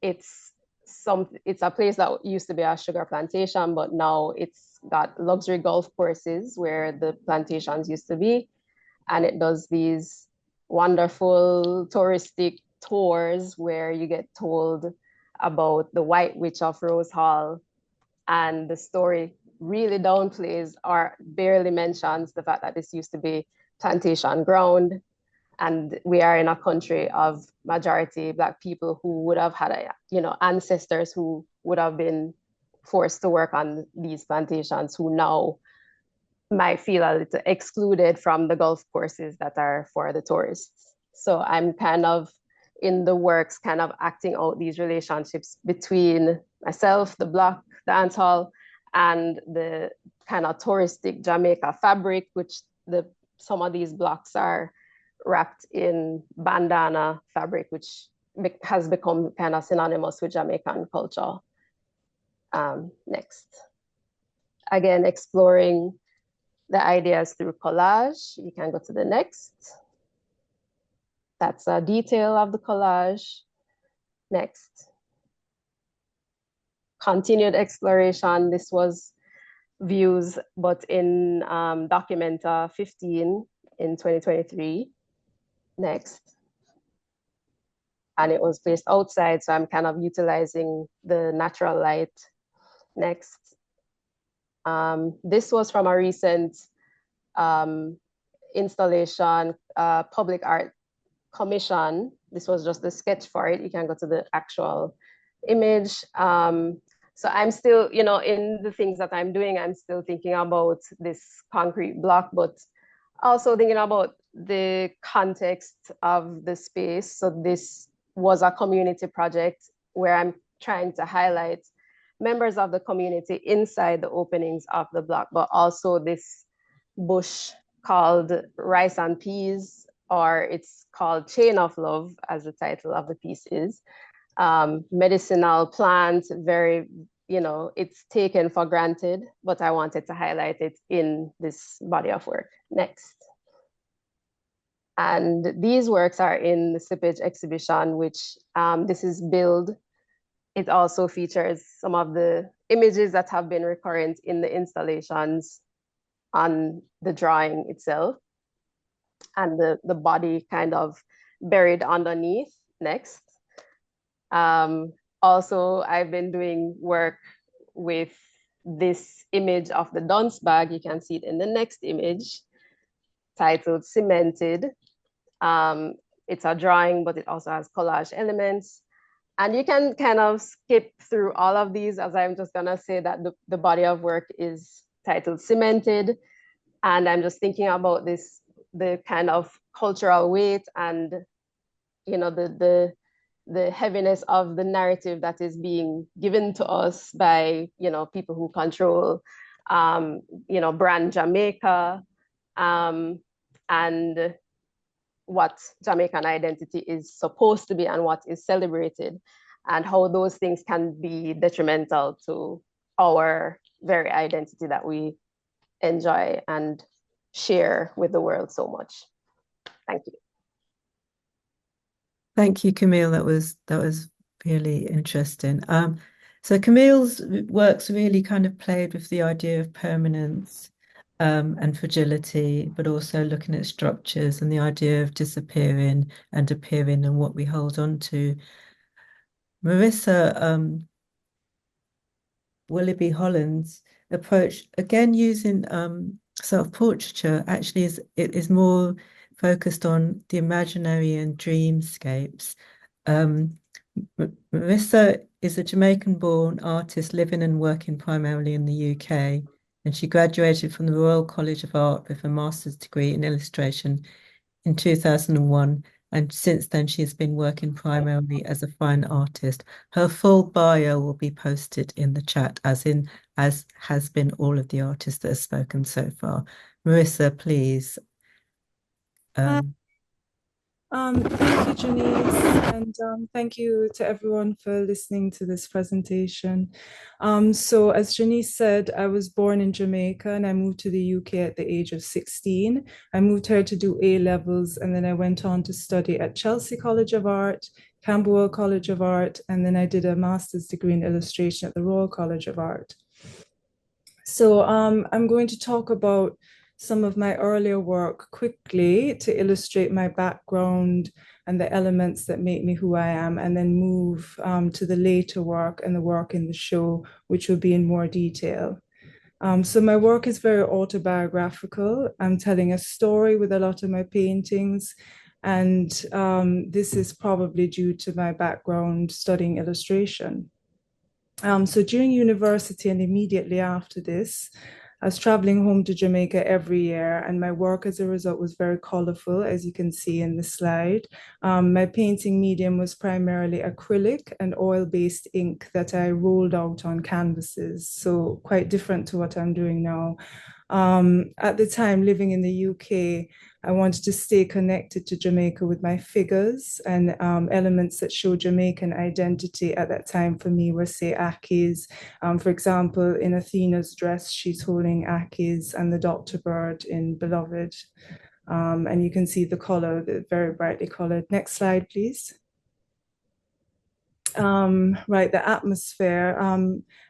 It's a place that used to be a sugar plantation, but now it's got luxury golf courses where the plantations used to be. And it does these wonderful touristic tours where you get told about the White Witch of Rose Hall, and the story really downplays or barely mentions the fact that this used to be plantation ground. And we are in a country of majority Black people who would have had, ancestors who would have been forced to work on these plantations, who now might feel a little excluded from the golf courses that are for the tourists. So I'm kind of in the works, kind of acting out these relationships between myself, the Black dancehall, and the kind of touristic Jamaica fabric, which some of these blocks are wrapped in bandana fabric, which has become kind of synonymous with Jamaican culture. Next. Again, exploring the ideas through collage. You can go to the next. That's a detail of the collage. Next. Continued exploration. This was views, but in Documenta 15 in 2023. Next. And it was placed outside, so I'm kind of utilizing the natural light. Next. This was from a recent installation, public art commission. This was just the sketch for it. You can go to the actual image. So I'm still, in the things that I'm doing, I'm still thinking about this concrete block, but also thinking about the context of the space. So this was a community project where I'm trying to highlight members of the community inside the openings of the block, but also this bush called Rice and Peas, or it's called Chain of Love, as the title of the piece is. Medicinal plant, very it's taken for granted, but I wanted to highlight it in this body of work. Next. And these works are in the Slippage exhibition, which this is Build. It also features some of the images that have been recurrent in the installations on the drawing itself, and the body kind of buried underneath. Next. Also, I've been doing work with this image of the dunce bag. You can see it in the next image, titled Cemented. It's a drawing, but it also has collage elements. And you can kind of skip through all of these, as I'm just gonna say that the body of work is titled Cemented. And I'm just thinking about the kind of cultural weight and the heaviness of the narrative that is being given to us by people who control brand Jamaica, and what Jamaican identity is supposed to be and what is celebrated, and how those things can be detrimental to our very identity that we enjoy and share with the world so much. Thank you. Thank you, Camille. That was really interesting. So Camille's works really kind of played with the idea of permanence and fragility, but also looking at structures and the idea of disappearing and appearing and what we hold on to. Marissa Willoughby Holland's approach, again using self-portraiture, actually is more focused on the imaginary and dreamscapes. Marissa is a Jamaican-born artist living and working primarily in the UK, and she graduated from the Royal College of Art with a master's degree in illustration in 2001, and since then she has been working primarily as a fine artist. Her full bio will be posted in the chat, as has been all of the artists that have spoken so far. Marissa, please. Thank you, Janice, and thank you to everyone for listening to this presentation. So as Janice said, I was born in Jamaica and I moved to the UK at the age of 16. I moved here to do A-levels, and then I went on to study at Chelsea College of Art, Camberwell College of Art, and then I did a master's degree in illustration at the Royal College of Art. So I'm going to talk about some of my earlier work quickly to illustrate my background and the elements that make me who I am, and then move to the later work and the work in the show, which will be in more detail. So my work is very autobiographical. I'm telling a story with a lot of my paintings, and this is probably due to my background studying illustration. So during university and immediately after this, I was traveling home to Jamaica every year, and my work as a result was very colorful, as you can see in the slide. My painting medium was primarily acrylic and oil-based ink that I rolled out on canvases, so quite different to what I'm doing now. At the time, living in the UK, I wanted to stay connected to Jamaica with my figures, and elements that show Jamaican identity at that time for me were, say, Aki's. For example, in Athena's dress, she's holding Aki's, and the Dr. Bird in Beloved. And you can see the color, very brightly colored. Next slide, please. Right, the atmosphere.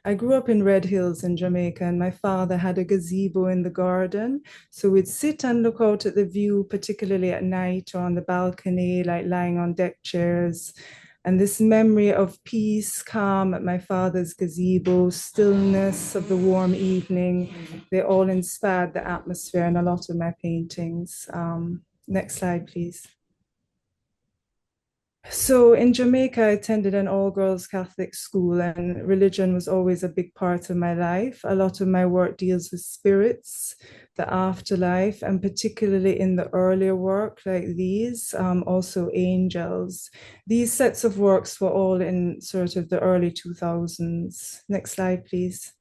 I grew up in Red Hills in Jamaica, and my father had a gazebo in the garden. So we'd sit and look out at the view, particularly at night or on the balcony, like lying on deck chairs. And this memory of peace, calm at my father's gazebo, stillness of the warm evening, they all inspired the atmosphere in a lot of my paintings. Next slide, please. So in Jamaica, I attended an all-girls Catholic school, and religion was always a big part of my life. A lot of my work deals with spirits, the afterlife, and particularly in the earlier work like these, also angels. These sets of works were all in sort of the early 2000s. Next slide, please.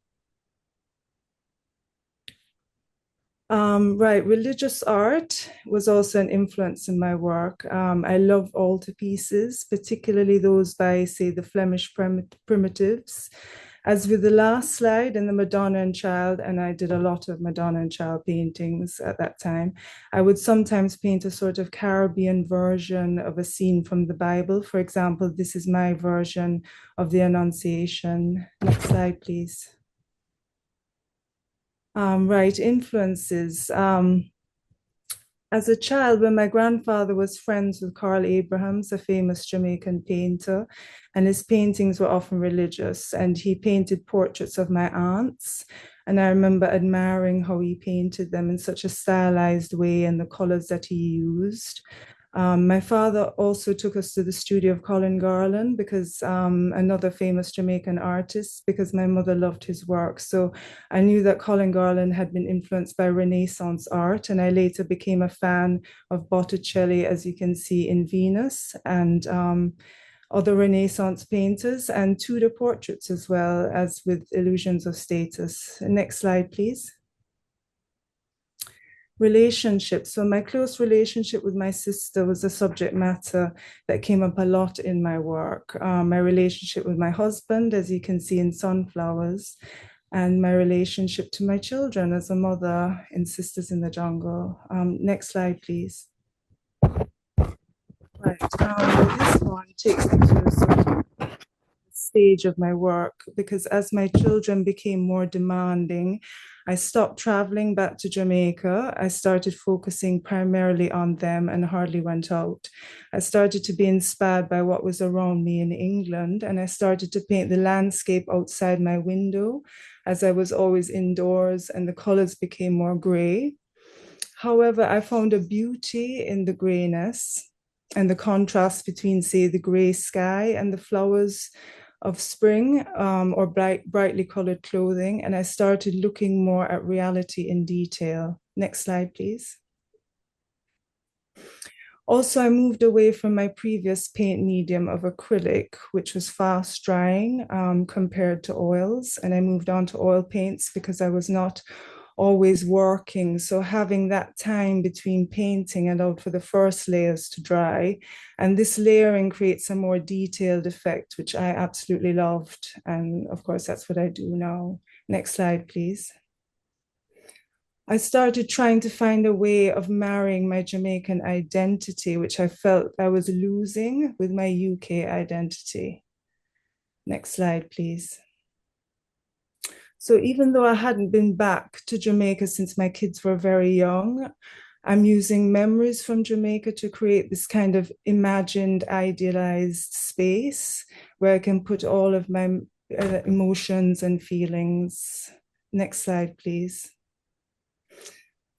Right, religious art was also an influence in my work. I love altarpieces, particularly those by, say, the Flemish primitives. As with the last slide in the Madonna and Child, and I did a lot of Madonna and Child paintings at that time, I would sometimes paint a sort of Caribbean version of a scene from the Bible. For example, this is my version of the Annunciation. Next slide, please. Right, influences. As a child, when my grandfather was friends with Carl Abrahams, a famous Jamaican painter, and his paintings were often religious, and he painted portraits of my aunts. And I remember admiring how he painted them in such a stylized way and the colors that he used. My father also took us to the studio of Colin Garland, because another famous Jamaican artist, because my mother loved his work. So I knew that Colin Garland had been influenced by Renaissance art, and I later became a fan of Botticelli, as you can see in Venus, and other Renaissance painters, and Tudor portraits as well, as with Illusions of Status. Next slide, please. Relationships. So my close relationship with my sister was a subject matter that came up a lot in my work. My relationship with my husband, as you can see in Sunflowers, and my relationship to my children as a mother in Sisters in the Jungle. Next slide, please. Right, this one takes me to a sort of stage of my work, because as my children became more demanding, I stopped traveling back to Jamaica. I started focusing primarily on them and hardly went out. I started to be inspired by what was around me in England, and I started to paint the landscape outside my window, as I was always indoors and the colors became more gray. However, I found a beauty in the grayness and the contrast between, say, the gray sky and the flowers of spring, or brightly colored clothing, and I started looking more at reality in detail. Next slide, please. Also, I moved away from my previous paint medium of acrylic, which was fast drying compared to oils, and I moved on to oil paints because I was not always working. So having that time between painting and out for the first layers to dry, and this layering creates a more detailed effect, which I absolutely loved. And of course, that's what I do now. Next slide, please. I started trying to find a way of marrying my Jamaican identity, which I felt I was losing, with my UK identity. Next slide, please. So even though I hadn't been back to Jamaica since my kids were very young, I'm using memories from Jamaica to create this kind of imagined, idealized space where I can put all of my emotions and feelings. Next slide, please.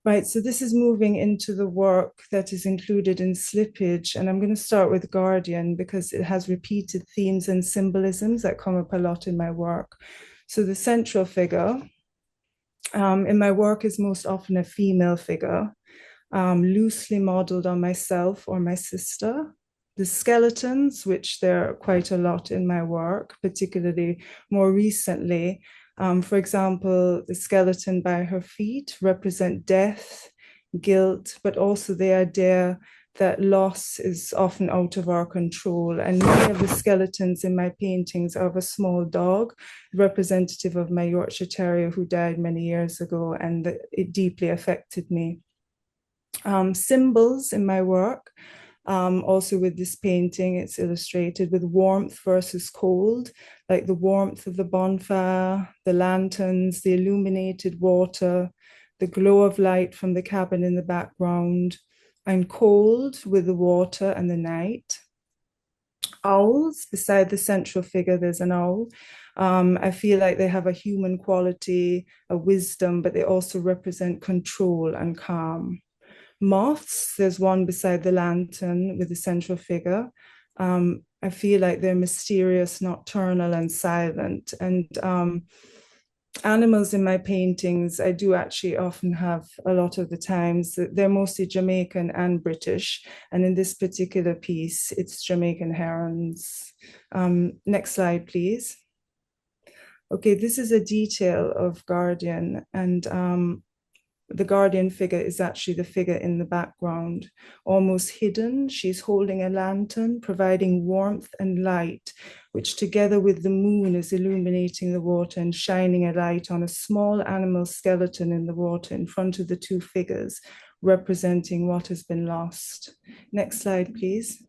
Right, so this is moving into the work that is included in Slippage, and I'm going to start with Guardian because it has repeated themes and symbolisms that come up a lot in my work. So the central figure in my work is most often a female figure, loosely modeled on myself or my sister. The skeletons, which there are quite a lot in my work, particularly more recently. For example, the skeleton by her feet represent death, guilt, but also the idea that loss is often out of our control. And many of the skeletons in my paintings are of a small dog, representative of my Yorkshire Terrier who died many years ago, and it deeply affected me. Symbols in my work. Also with this painting, it's illustrated with warmth versus cold, like the warmth of the bonfire, the lanterns, the illuminated water, the glow of light from the cabin in the background, and cold with the water and the night. Owls, beside the central figure, there's an owl. I feel like they have a human quality, a wisdom, but they also represent control and calm. Moths, there's one beside the lantern with the central figure. I feel like they're mysterious, nocturnal, and silent. And animals in my paintings, I do actually often have a lot of the times, they're mostly Jamaican and British. And in this particular piece, it's Jamaican herons. Next slide, please. Okay, this is a detail of Guardian, and the Guardian figure is actually the figure in the background, almost hidden. She's holding a lantern, providing warmth and light which together with the moon is illuminating the water and shining a light on a small animal skeleton in the water in front of the two figures, representing what has been lost. Next slide, please.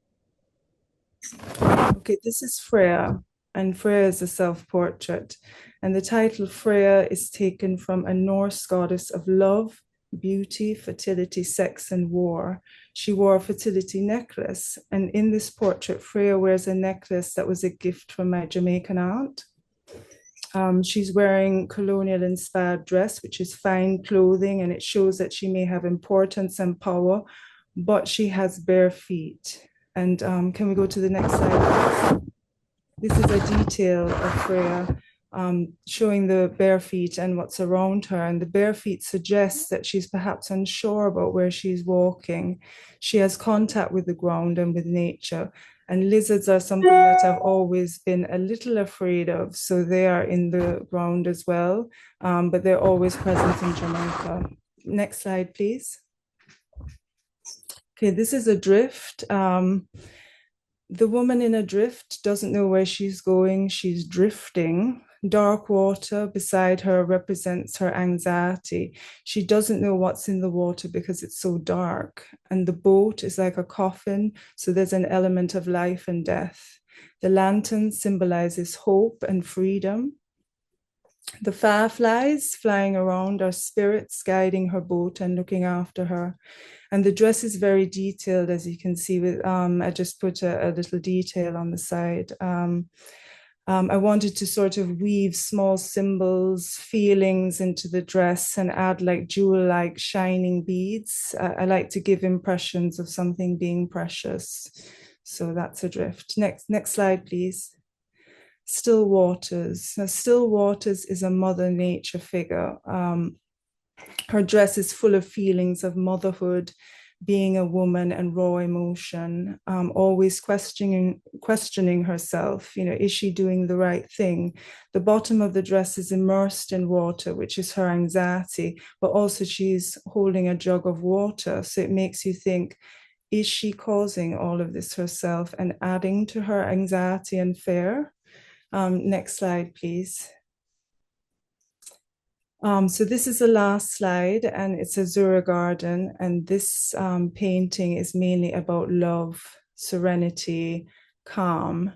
Okay, this is Freya, and Freya is a self-portrait. And the title Freya is taken from a Norse goddess of love, beauty, fertility, sex, and war. She wore a fertility necklace. And in this portrait, Freya wears a necklace that was a gift from my Jamaican aunt. She's wearing colonial-inspired dress, which is fine clothing, and it shows that she may have importance and power, but she has bare feet. And can we go to the next slide, please? This is a detail of Freya showing the bare feet and what's around her. And the bare feet suggests that she's perhaps unsure about where she's walking. She has contact with the ground and with nature. And lizards are something that I've always been a little afraid of. So they are in the ground as well, but they're always present in Jamaica. Next slide, please. Okay, this is a drift. The woman in a drift doesn't know where she's going. She's drifting. Dark water beside her represents her anxiety. She doesn't know what's in the water because it's so dark. And the boat is like a coffin. So there's an element of life and death. The lantern symbolizes hope and freedom. The fireflies flying around are spirits guiding her boat and looking after her. And the dress is very detailed, as you can see. With I just put a little detail on the side. I wanted to sort of weave small symbols, feelings into the dress and add like jewel-like shining beads. I like to give impressions of something being precious. So that's a drift. Next slide, please. Still Waters. Now, Still Waters is a Mother Nature figure. Her dress is full of feelings of motherhood, being a woman, and raw emotion, always questioning herself. Is she doing the right thing? The bottom of the dress is immersed in water, which is her anxiety, but also she's holding a jug of water. So it makes you think, is she causing all of this herself and adding to her anxiety and fear? Next slide, please. So this is the last slide, and it's a Zura garden. And this painting is mainly about love, serenity, calm.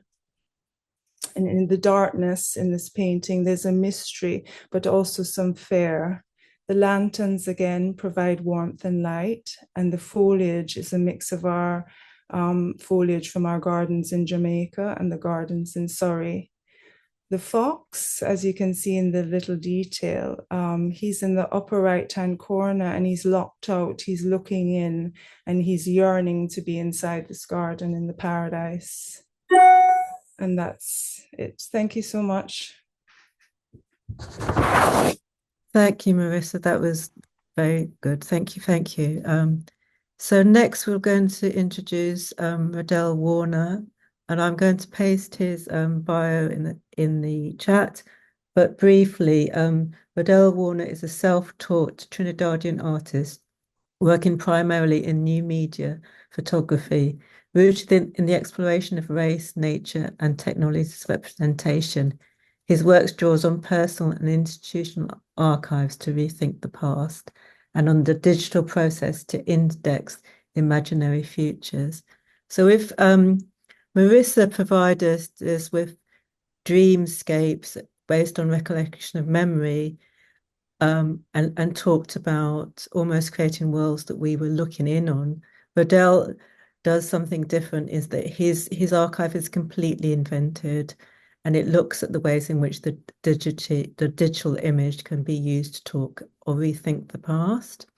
And in the darkness in this painting, there's a mystery, but also some fear. The lanterns, again, provide warmth and light. And the foliage is a mix of our foliage from our gardens in Jamaica and the gardens in Surrey. The fox, as you can see in the little detail, he's in the upper right-hand corner and he's locked out, he's looking in, and he's yearning to be inside this garden in the paradise. And that's it. Thank you so much. Thank you, Marissa. That was very good. Thank you. Thank you. So next we're going to introduce Rodell Warner, and I'm going to paste his bio in the chat. But briefly, Rodell Warner is a self-taught Trinidadian artist working primarily in new media photography, rooted in the exploration of race, nature, and technology's representation. His works draws on personal and institutional archives to rethink the past, and on the digital process to index imaginary futures. So if Marissa provided us with dreamscapes based on recollection of memory, and talked about almost creating worlds that we were looking in on, Rodell does something different, is that his archive is completely invented, and it looks at the ways in which the digital image can be used to talk or rethink the past.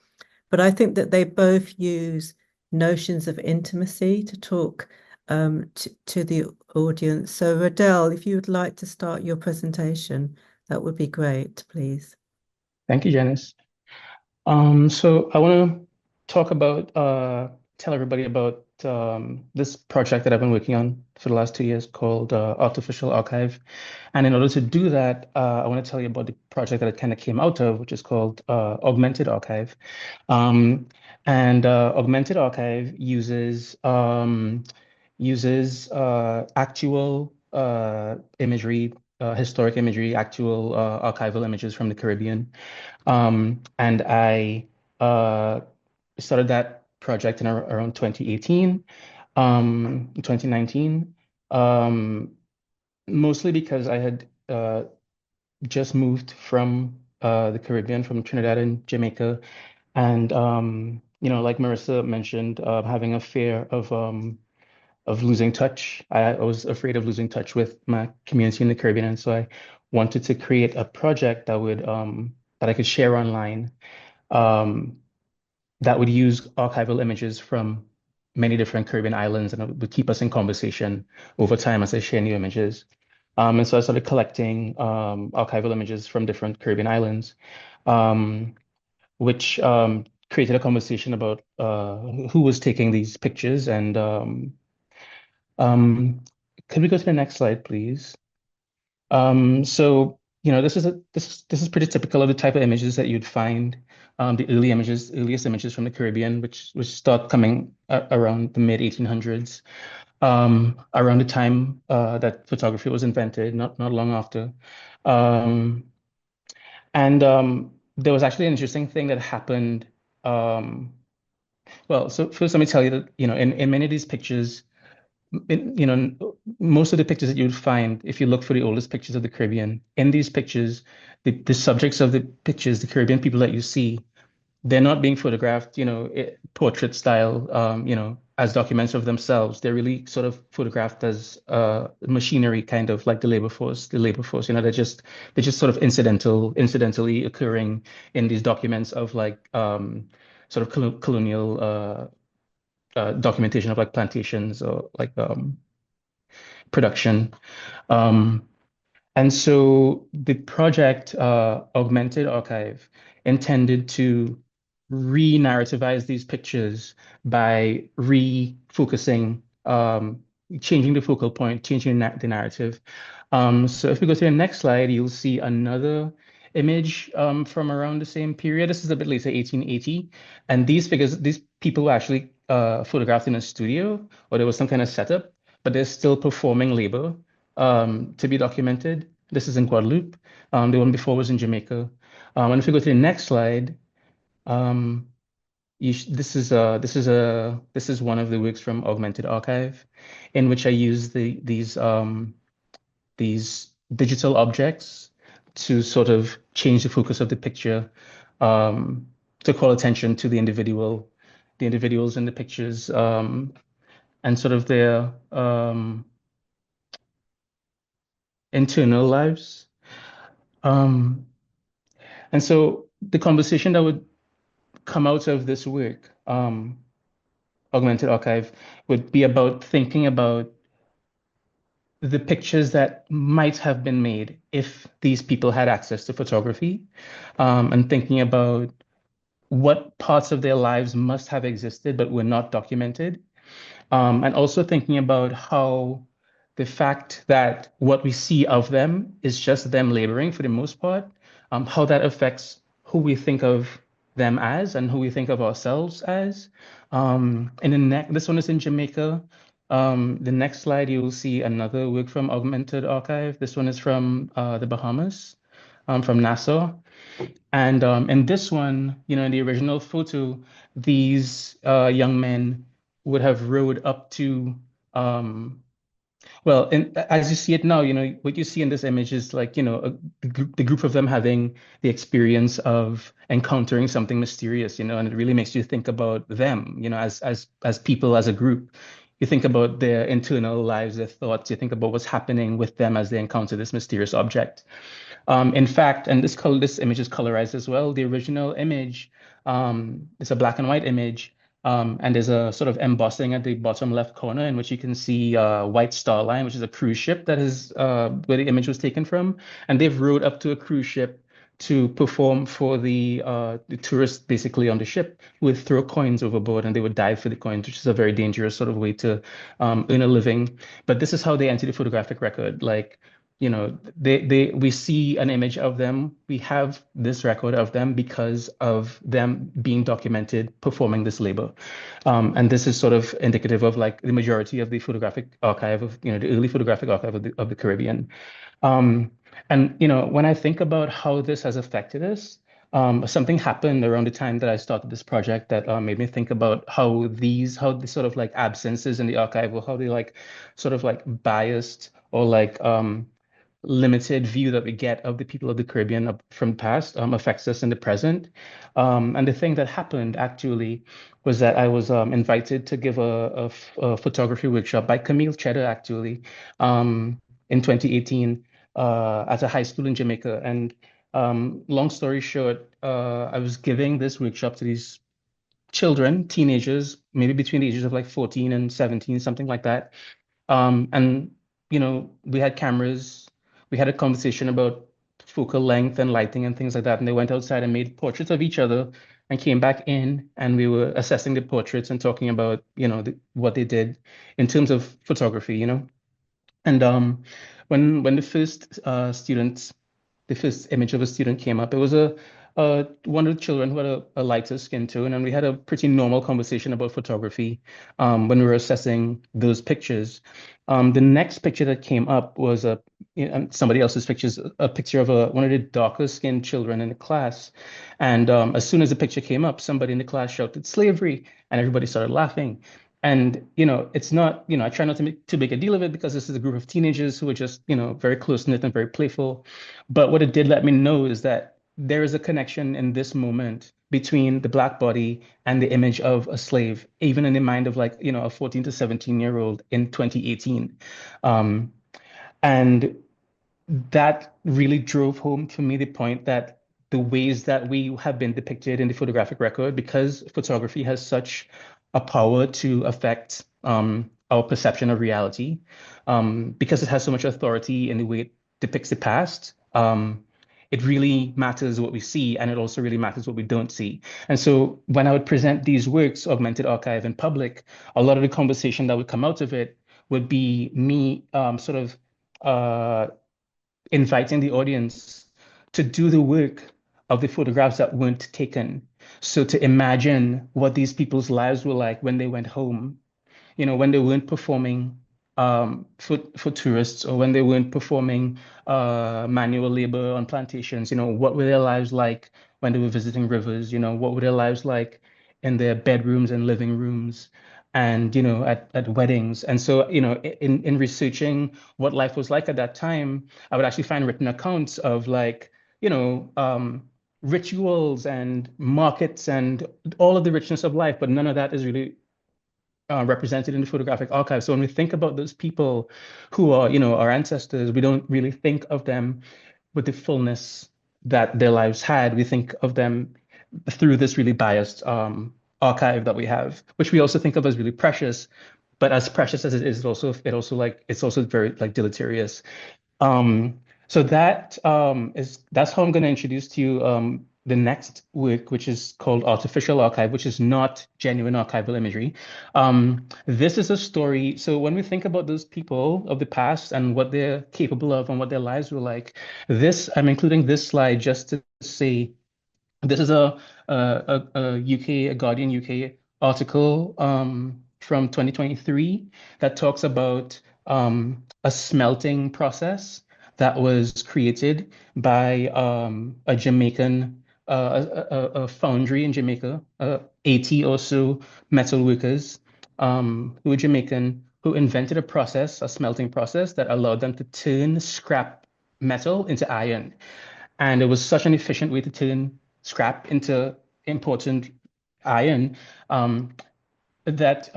But I think that they both use notions of intimacy to talk to the audience. So Rodell, if you would like to start your presentation, that would be great, please. Thank you, Janice. So I want to talk about, tell everybody about this project that I've been working on for the last 2 years called Artificial Archive. And in order to do that, I want to tell you about the project that it kind of came out of, which is called Augmented Archive. Augmented Archive uses actual imagery, historic imagery, actual archival images from the Caribbean. And I started that project in around 2018, 2019, mostly because I had just moved from the Caribbean, from Trinidad and Jamaica. And like Marissa mentioned, having a fear of losing touch. I was afraid of losing touch with my community in the Caribbean, and so I wanted to create a project that I could share online, um, that would use archival images from many different Caribbean islands, and it would keep us in conversation over time as I share new images. And so I started collecting archival images from different Caribbean islands, um, which created a conversation about who was taking these pictures. And could we go to the next slide, please? So this is pretty typical of the type of images that you'd find, the earliest images from the Caribbean, which start coming around the mid 1800s, around the time that photography was invented, not long after. Um, and there was actually an interesting thing that happened. Um, well, so first let me tell you that, in many of these pictures, most of the pictures that you'd find, if you look for the oldest pictures of the Caribbean, in these pictures, the subjects of the pictures, the Caribbean people that you see, they're not being photographed, portrait style, as documents of themselves. They're really sort of photographed as machinery, kind of like the labor force. They're just sort of incidentally occurring in these documents of like sort of colonial documentation of like plantations or like production. Um, and so the project, Augmented Archive, intended to re-narrativize these pictures by refocusing, changing the focal point, changing the narrative. So if we go to the next slide, you'll see another image from around the same period. This is a bit later, 1880. And these people were actually photographed in a studio, or there was some kind of setup, but they're still performing labor to be documented. This is in Guadeloupe. The one before was in Jamaica. And if we go to the next slide, um, this is one of the works from Augmented Archive, in which I use these digital objects to sort of change the focus of the picture, to call attention to the individuals in the pictures, and sort of their internal lives. And so the conversation that would come out of this work, Augmented Archive, would be about thinking about the pictures that might have been made if these people had access to photography, and thinking about what parts of their lives must have existed but were not documented. And also thinking about how the fact that what we see of them is just them laboring for the most part, how that affects who we think of them as and who we think of ourselves as. This one is in Jamaica. The next slide, you will see another work from Augmented Archive. This one is from the Bahamas, from Nassau. And in this one, in the original photo, these young men would have rowed up to, well, and as you see it now, what you see in this image is like, the group of them having the experience of encountering something mysterious, and it really makes you think about them, as people, as a group. You think about their internal lives, their thoughts, you think about what's happening with them as they encounter this mysterious object. In fact, and this image is colorized as well. The original image is a black and white image, and there's a sort of embossing at the bottom left corner in which you can see White Star Line, which is a cruise ship that is where the image was taken from. And they've rowed up to a cruise ship to perform for the tourists basically on the ship, who would throw coins overboard and they would dive for the coins, which is a very dangerous sort of way to earn a living. But this is how they enter the photographic record. Like, we see an image of them. We have this record of them because of them being documented performing this labor. And this is sort of indicative of like the majority of the photographic archive of, the early photographic archive of the Caribbean. And when I think about how this has affected us, something happened around the time that I started this project that made me think about how the sort of like absences in the archive, or how they like sort of like biased or like limited view that we get of the people of the Caribbean from the past affects us in the present. And the thing that happened actually was that I was invited to give a photography workshop by Camille Cheddar actually in 2018 at a high school in Jamaica. And long story short, I was giving this workshop to these children, teenagers, maybe between the ages of like 14 and 17, something like that. And we had cameras, we had a conversation about focal length and lighting and things like that. And they went outside and made portraits of each other and came back in, and we were assessing the portraits and talking about, what they did in terms of photography. And when the first students the first image of a student came up. It was one of the children who had a lighter skin tone, and we had a pretty normal conversation about photography when we were assessing those pictures. The next picture that came up was somebody else's pictures, a picture of one of the darker skinned children in the class. And as soon as the picture came up, somebody in the class shouted slavery, and everybody started laughing. And it's not, I try not to make too big a deal of it because this is a group of teenagers who are just, very close knit and very playful. But what it did let me know is that there is a connection in this moment between the Black body and the image of a slave, even in the mind of like, a 14 to 17-year-old in 2018. And that really drove home for me the point that the ways that we have been depicted in the photographic record, because photography has such a power to affect our perception of reality, because it has so much authority in the way it depicts the past. It really matters what we see, and it also really matters what we don't see. And so when I would present these works, Augmented Archive, in public, a lot of the conversation that would come out of it would be me sort of inviting the audience to do the work of the photographs that weren't taken. So to imagine what these people's lives were like when they went home, when they weren't performing for tourists, or when they weren't performing manual labor on plantations. What were their lives like when they were visiting rivers? What were their lives like in their bedrooms and living rooms, and at weddings? And so in researching what life was like at that time, I would actually find written accounts of like rituals and markets and all of the richness of life, but none of that is really represented in the photographic archive. So when we think about those people who are, our ancestors, we don't really think of them with the fullness that their lives had. We think of them through this really biased archive that we have, which we also think of as really precious. But as precious as it is, it's also very like deleterious. So that's how I'm going to introduce to you the next work, which is called Artificial Archive, which is not genuine archival imagery. This is a story. So when we think about those people of the past and what they're capable of and what their lives were like, I'm including this slide just to say this is a Guardian UK article from 2023 that talks about a smelting process that was created by a Jamaican, a foundry in Jamaica, 80 or so metal workers who were Jamaican, who invented a smelting process that allowed them to turn scrap metal into iron. And it was such an efficient way to turn scrap into important iron that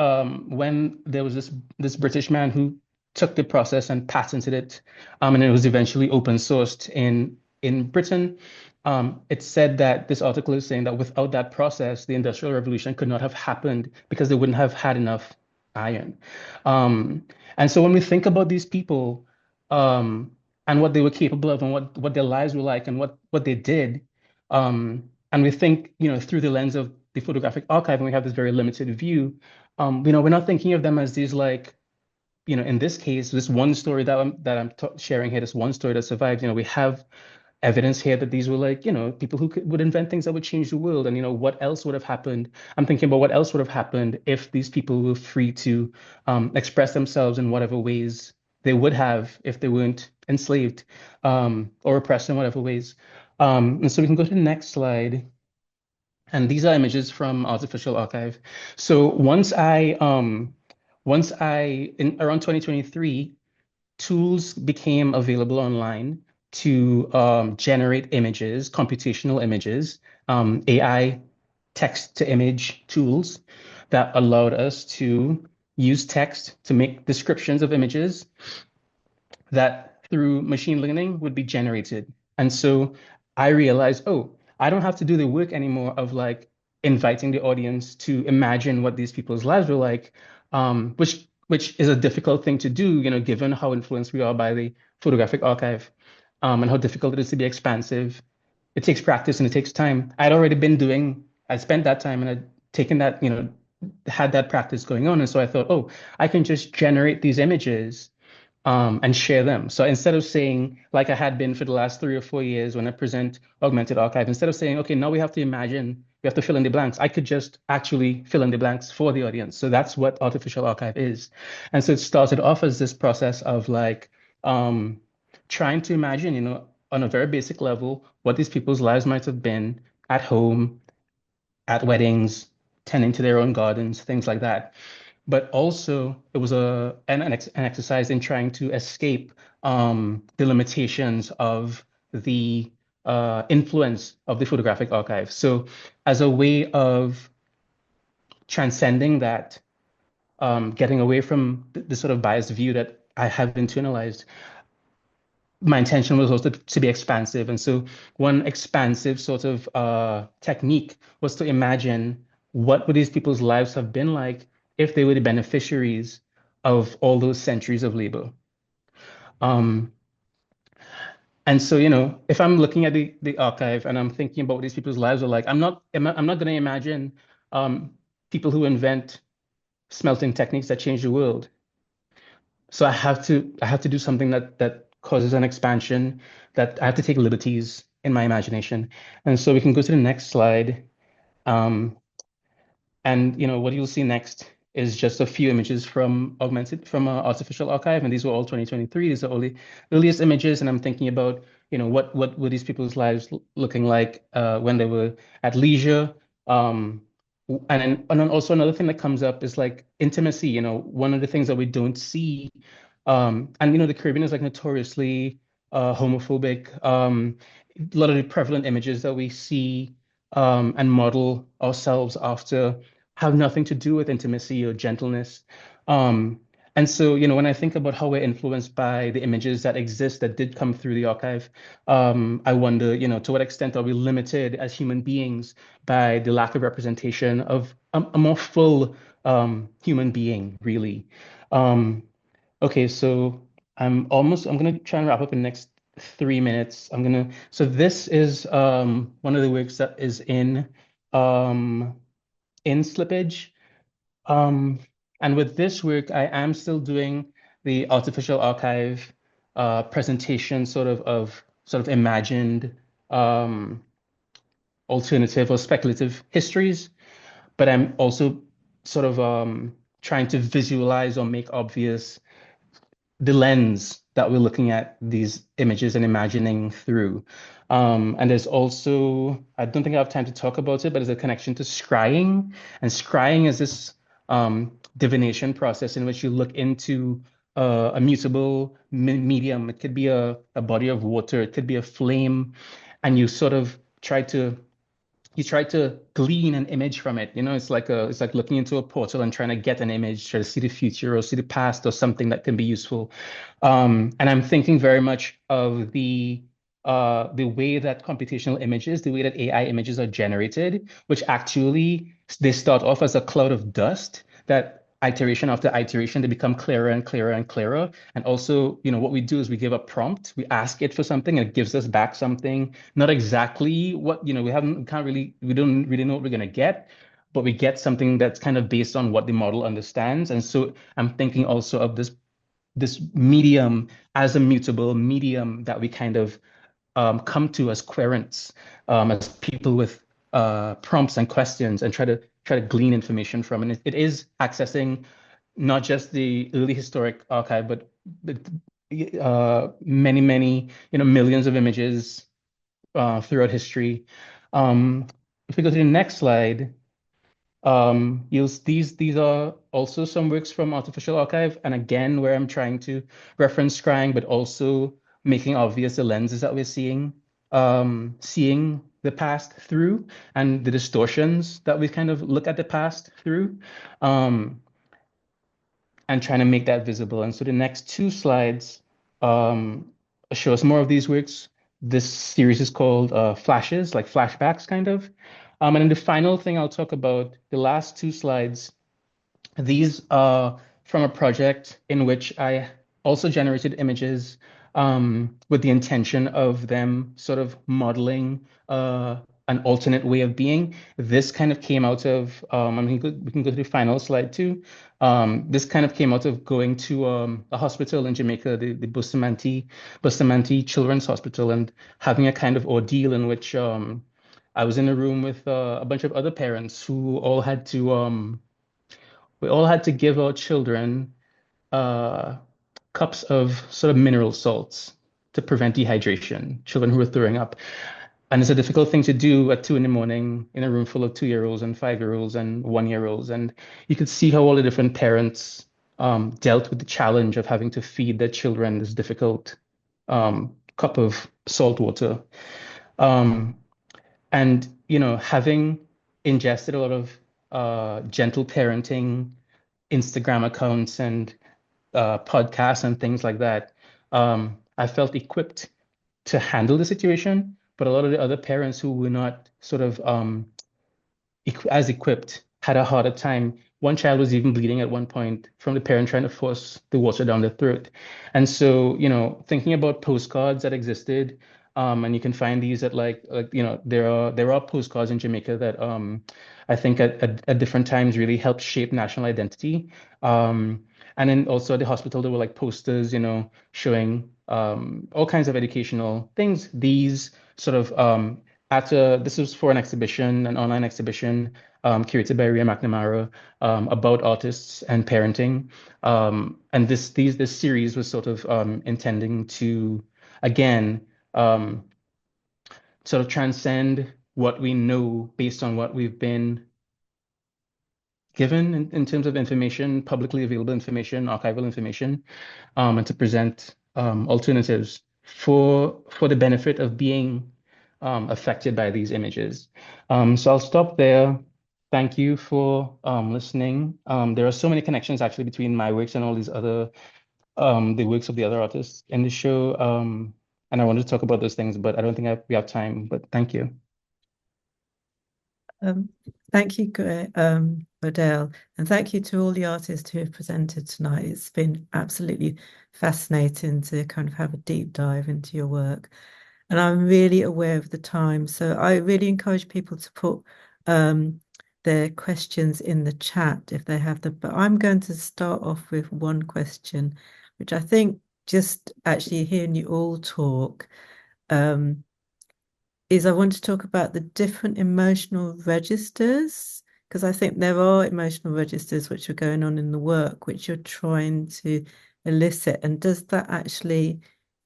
when there was this British man who took the process and patented it, and it was eventually open sourced in Britain. It said that this article is saying that without that process, the Industrial Revolution could not have happened because they wouldn't have had enough iron. And so when we think about these people and what they were capable of and what their lives were like and what they did, and we think, through the lens of the photographic archive, and we have this very limited view, we're not thinking of them as these like in this case, this one story that I'm sharing here, this one story that survived, we have evidence here that these were like, people who would invent things that would change the world. And, what else would have happened? I'm thinking about what else would have happened if these people were free to express themselves in whatever ways they would have if they weren't enslaved or oppressed in whatever ways. And so we can go to the next slide. And these are images from Artificial Archive. So in around 2023, tools became available online to generate images, computational images, AI text to image tools that allowed us to use text to make descriptions of images that through machine learning would be generated. And so I realized, oh, I don't have to do the work anymore of like inviting the audience to imagine what these people's lives were like, which is a difficult thing to do, given how influenced we are by the photographic archive, and how difficult it is to be expansive. It takes practice and it takes time. I spent that time and I'd taken that, had that practice going on. And so I thought, oh, I can just generate these images and share them. So instead of saying, like I had been for the last 3 or 4 years when I present augmented archive, instead of saying, okay, now we have to imagine, we have to fill in the blanks, I could just actually fill in the blanks for the audience. So that's what artificial archive is. And so it started off as this process of like trying to imagine, on a very basic level, what these people's lives might have been at home, at weddings, tending to their own gardens, things like that. But also it was an exercise in trying to escape the limitations of the influence of the photographic archive. So as a way of transcending that, getting away from the sort of biased view that I have internalized, my intention was also to be expansive. And so one expansive sort of technique was to imagine what would these people's lives have been like if they were the beneficiaries of all those centuries of labor. And so, if I'm looking at the archive and I'm thinking about what these people's lives are like, I'm not going to imagine people who invent smelting techniques that change the world. So I have to do something that causes an expansion, that I have to take liberties in my imagination. And so we can go to the next slide. And what you'll see next is just a few images from artificial archive, and these were all 2023. These are all the earliest images, and I'm thinking about what were these people's lives looking like when they were at leisure. And then also another thing that comes up is like intimacy. One of the things that we don't see, and the Caribbean is like notoriously homophobic. A lot of the prevalent images that we see and model ourselves after have nothing to do with intimacy or gentleness. And so, when I think about how we're influenced by the images that exist that did come through the archive, I wonder, to what extent are we limited as human beings by the lack of representation of a more full human being, really? Okay, so I'm going to try and wrap up in the next 3 minutes. So this is one of the works that is in Slippage. And with this work, I am still doing the artificial archive presentation sort of imagined alternative or speculative histories, but I'm also sort of trying to visualize or make obvious the lens that we're looking at these images and imagining through. And there's also, I don't think I have time to talk about it, but there's a connection to scrying. And scrying is this divination process in which you look into a mutable medium. It could be a body of water, it could be a flame, and you sort of try to glean an image from it. It's like looking into a portal and trying to get an image, try to see the future or see the past or something that can be useful. And I'm thinking very much of the way that computational images, the way that AI images are generated, which actually they start off as a cloud of dust that iteration after iteration, they become clearer and clearer and clearer. And also, what we do is we give a prompt, we ask it for something, and it gives us back something, not exactly what, we don't really know what we're gonna get, but we get something that's kind of based on what the model understands. And so I'm thinking also of this this medium as a mutable medium that we kind of come to as querents, as people with prompts and questions, and try to glean information from. And it is accessing not just the early historic archive, but many millions of images throughout history. If we go to the next slide, these are also some works from Artificial Archive, and again, where I'm trying to reference scrying, but also making obvious the lenses that we're seeing the past through, and the distortions that we kind of look at the past through, and trying to make that visible. And so the next two slides show us more of these works. This series is called Flashes, like flashbacks, kind of. And then the final thing I'll talk about, the last two slides, these are from a project in which I also generated images with the intention of them sort of modeling an alternate way of being. This kind of came out of, we can go to the final slide too. This kind of came out of going to a hospital in Jamaica, the Bustamante Children's Hospital, and having a kind of ordeal in which I was in a room with a bunch of other parents who all had to we all had to give our children uh, cups of sort of mineral salts to prevent dehydration, children who were throwing up. And it's a difficult thing to do at 2 in the morning in a room full of 2-year-olds and 5-year-olds and 1-year-olds. And you could see how all the different parents dealt with the challenge of having to feed their children this difficult cup of salt water. And, having ingested a lot of gentle parenting Instagram accounts and podcasts and things like that, I felt equipped to handle the situation. But a lot of the other parents who were not sort of as equipped had a harder time. One child was even bleeding at one point from the parent trying to force the water down their throat. And so, thinking about postcards that existed, and you can find these at there are postcards in Jamaica that I think at different times really helped shape national identity. And then also at the hospital, there were like posters, showing all kinds of educational things. These sort of this was for an online exhibition curated by Ria McNamara about artists and parenting. And this series was sort of intending to, again, sort of transcend what we know based on what we've been given in terms of information, publicly available information, archival information, and to present alternatives for the benefit of being affected by these images. So I'll stop there. Thank you for listening. There are so many connections actually between my works and all these other the works of the other artists in the show. And I wanted to talk about those things, but I don't think we have time. But thank you. Thank you, Odell, and thank you to all the artists who have presented tonight. It's been absolutely fascinating to kind of have a deep dive into your work. And I'm really aware of the time, so I really encourage people to put their questions in the chat if they have them. But I'm going to start off with one question, which I think just actually hearing you all talk is I want to talk about the different emotional registers, because I think there are emotional registers which are going on in the work, which you're trying to elicit. And does that actually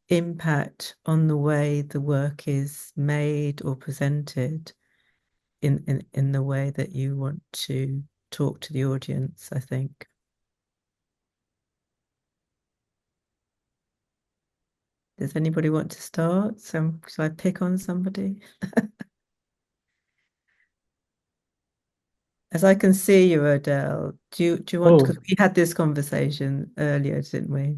impact on the way the work is made or presented in the way that you want to talk to the audience, I think? Does anybody want to start? So shall I pick on somebody? As I can see you, Odell, do you want to, because we had this conversation earlier, didn't we?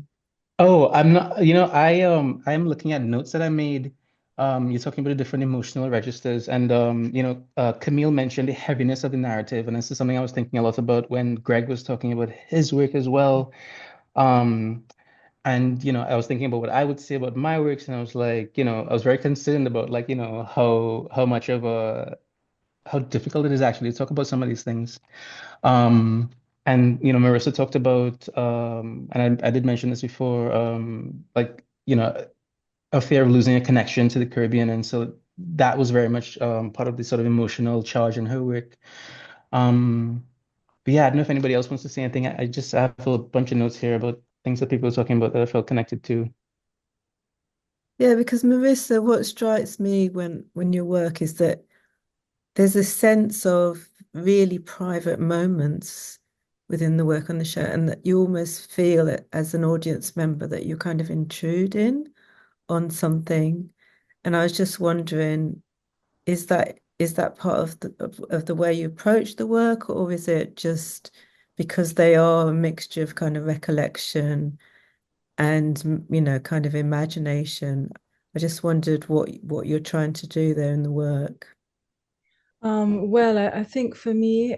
Oh, I'm not, I'm looking at notes that I made. You're talking about the different emotional registers, and Camille mentioned the heaviness of the narrative, and this is something I was thinking a lot about when Greg was talking about his work as well. And I was thinking about what I would say about my works, and I was like, I was very concerned about like, how much of how difficult it is actually to talk about some of these things. And Marissa talked about, and I did mention this before, like a fear of losing a connection to the Caribbean, and so that was very much part of the sort of emotional charge in her work. But yeah, I don't know if anybody else wants to say anything. I just have a bunch of notes here about things that people are talking about that I felt connected to. Yeah, because Marissa, what strikes me when you work is that there's a sense of really private moments within the work on the show, and that you almost feel it as an audience member that you're kind of intruding on something. And I was just wondering, is that part of the way you approach the work, or is it just because they are a mixture of kind of recollection and kind of imagination? I just wondered what you're trying to do there in the work. Well, I think for me,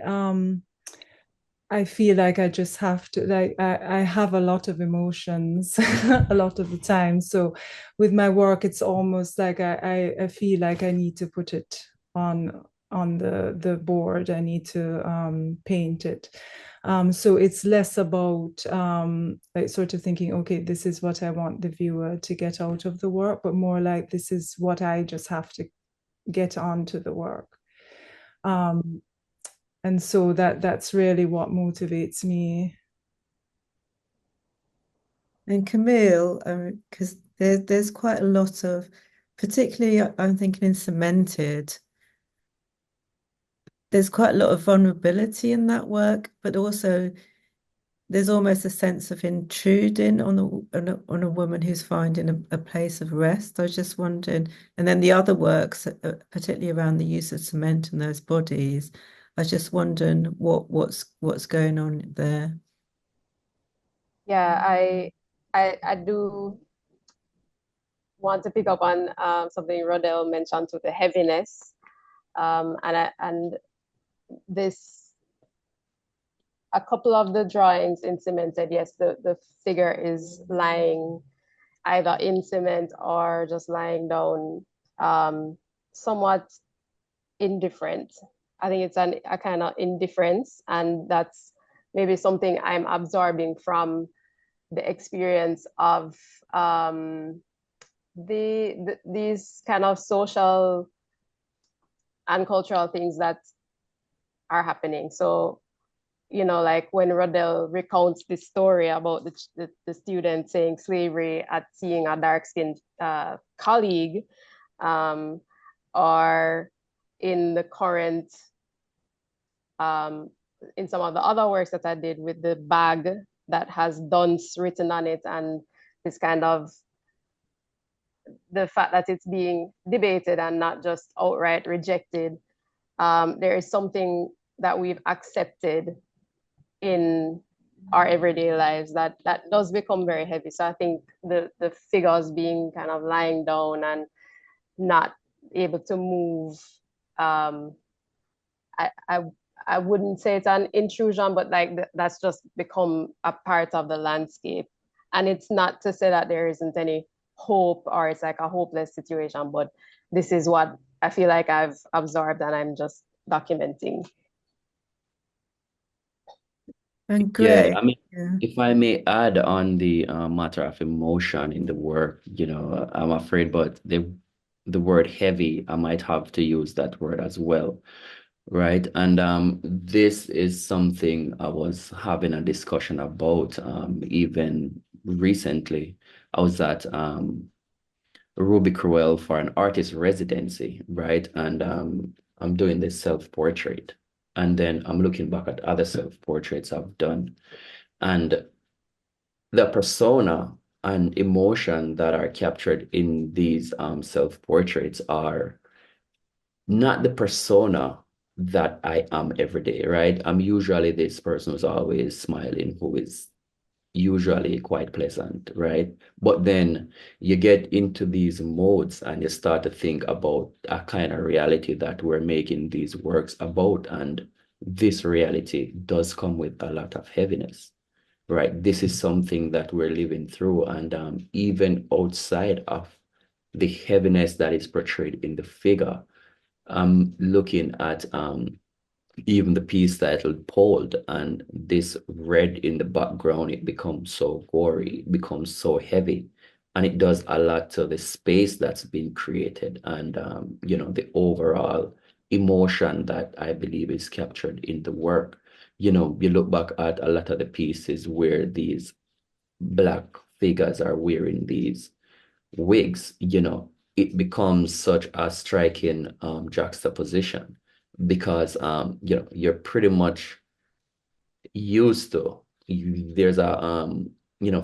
I feel like I just have to, like, I have a lot of emotions a lot of the time. So with my work, it's almost like I feel like I need to put it on the board. I need to paint it. So it's less about like sort of thinking, okay, this is what I want the viewer to get out of the work, but more like this is what I just have to get onto the work. And so that's really what motivates me. And Camille, because there's quite a lot of, particularly I'm thinking in Cemented, there's quite a lot of vulnerability in that work, but also there's almost a sense of intruding on a woman who's finding a place of rest. I was just wondering, and then the other works, particularly around the use of cement and those bodies, I was just wondering what's going on there. Yeah, I do want to pick up on something Rodel mentioned, to the heaviness, and this, a couple of the drawings in cemented, yes, the figure is lying either in cement or just lying down, somewhat indifferent. I think it's a kind of indifference, and that's maybe something I'm absorbing from the experience of these kind of social and cultural things that are happening. So, like when Rodel recounts this story about the student saying slavery at seeing a dark-skinned colleague, or in the current, in some of the other works that I did with the bag that has dunce written on it, and this kind of the fact that it's being debated and not just outright rejected. There is something that we've accepted in our everyday lives that does become very heavy. So I think the figures being kind of lying down and not able to move, I, I I wouldn't say it's an intrusion, but like that's just become a part of the landscape. And it's not to say that there isn't any hope or it's like a hopeless situation, but this is what I feel like I've absorbed and I'm just documenting. And Yeah, Greg, I mean, yeah. if I may add on the matter of emotion in the work, I'm afraid, but the word heavy, I might have to use that word as well, right? And this is something I was having a discussion about even recently. I was at Ruby Cruel for an artist residency, right? And I'm doing this self-portrait. And then I'm looking back at other self-portraits I've done. And the persona and emotion that are captured in these self-portraits are not the persona that I am every day, right? I'm usually this person who's always smiling, who is usually quite pleasant, right? But then you get into these modes and you start to think about a kind of reality that we're making these works about. And this reality does come with a lot of heaviness, right? This is something that we're living through. And even outside of the heaviness that is portrayed in the figure, I'm looking at even the piece titled Pulled, and this red in the background, it becomes so gory, it becomes so heavy. And it does a lot to the space that's been created and the overall emotion that I believe is captured in the work. You look back at a lot of the pieces where these black figures are wearing these wigs, it becomes such a striking juxtaposition because you're pretty much used to there's a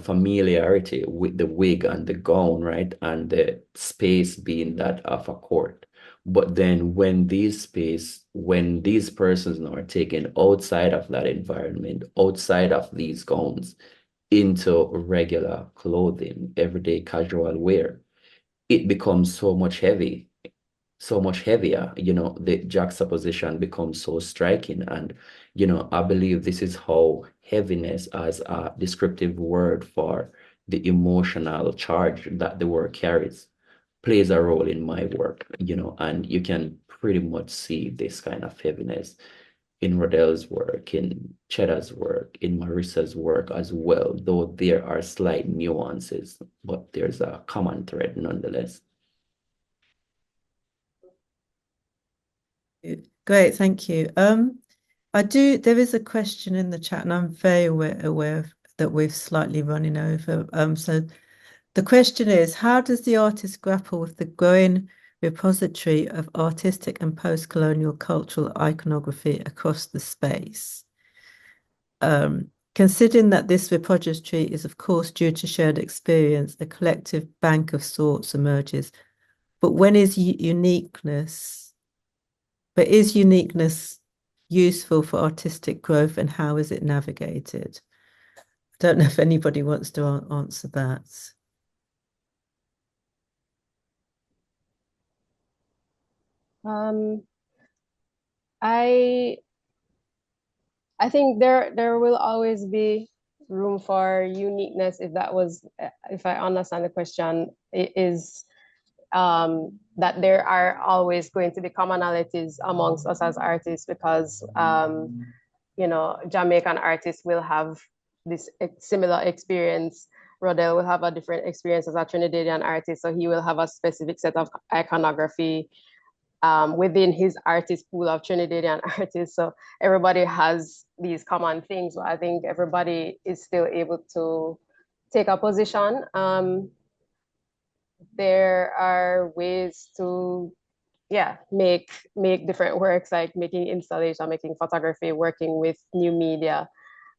familiarity with the wig and the gown, right? And the space being that of a court. But then when these persons now are taken outside of that environment, outside of these gowns, into regular clothing, everyday casual wear, it becomes so much heavier. The juxtaposition becomes so striking. And, I believe this is how heaviness as a descriptive word for the emotional charge that the work carries plays a role in my work, and you can pretty much see this kind of heaviness in Rodell's work, in Chedda's work, in Marissa's work as well, though there are slight nuances, but there's a common thread nonetheless. Great, thank you. There is a question in the chat, and I'm very aware that we're slightly running over. So the question is, how does the artist grapple with the growing repository of artistic and post-colonial cultural iconography across the space? Considering that this repository is, of course, due to shared experience, a collective bank of sorts emerges. But is uniqueness useful for artistic growth, and how is it navigated? I don't know if anybody wants to answer that. I think there will always be room for uniqueness if I understand the question, it is that there are always going to be commonalities amongst us as artists because Jamaican artists will have this similar experience. Rodell will have a different experience as a Trinidadian artist, so he will have a specific set of iconography within his artist pool of Trinidadian artists. So everybody has these common things, but I think everybody is still able to take a position. There are ways to make different works, like making installation, making photography, working with new media.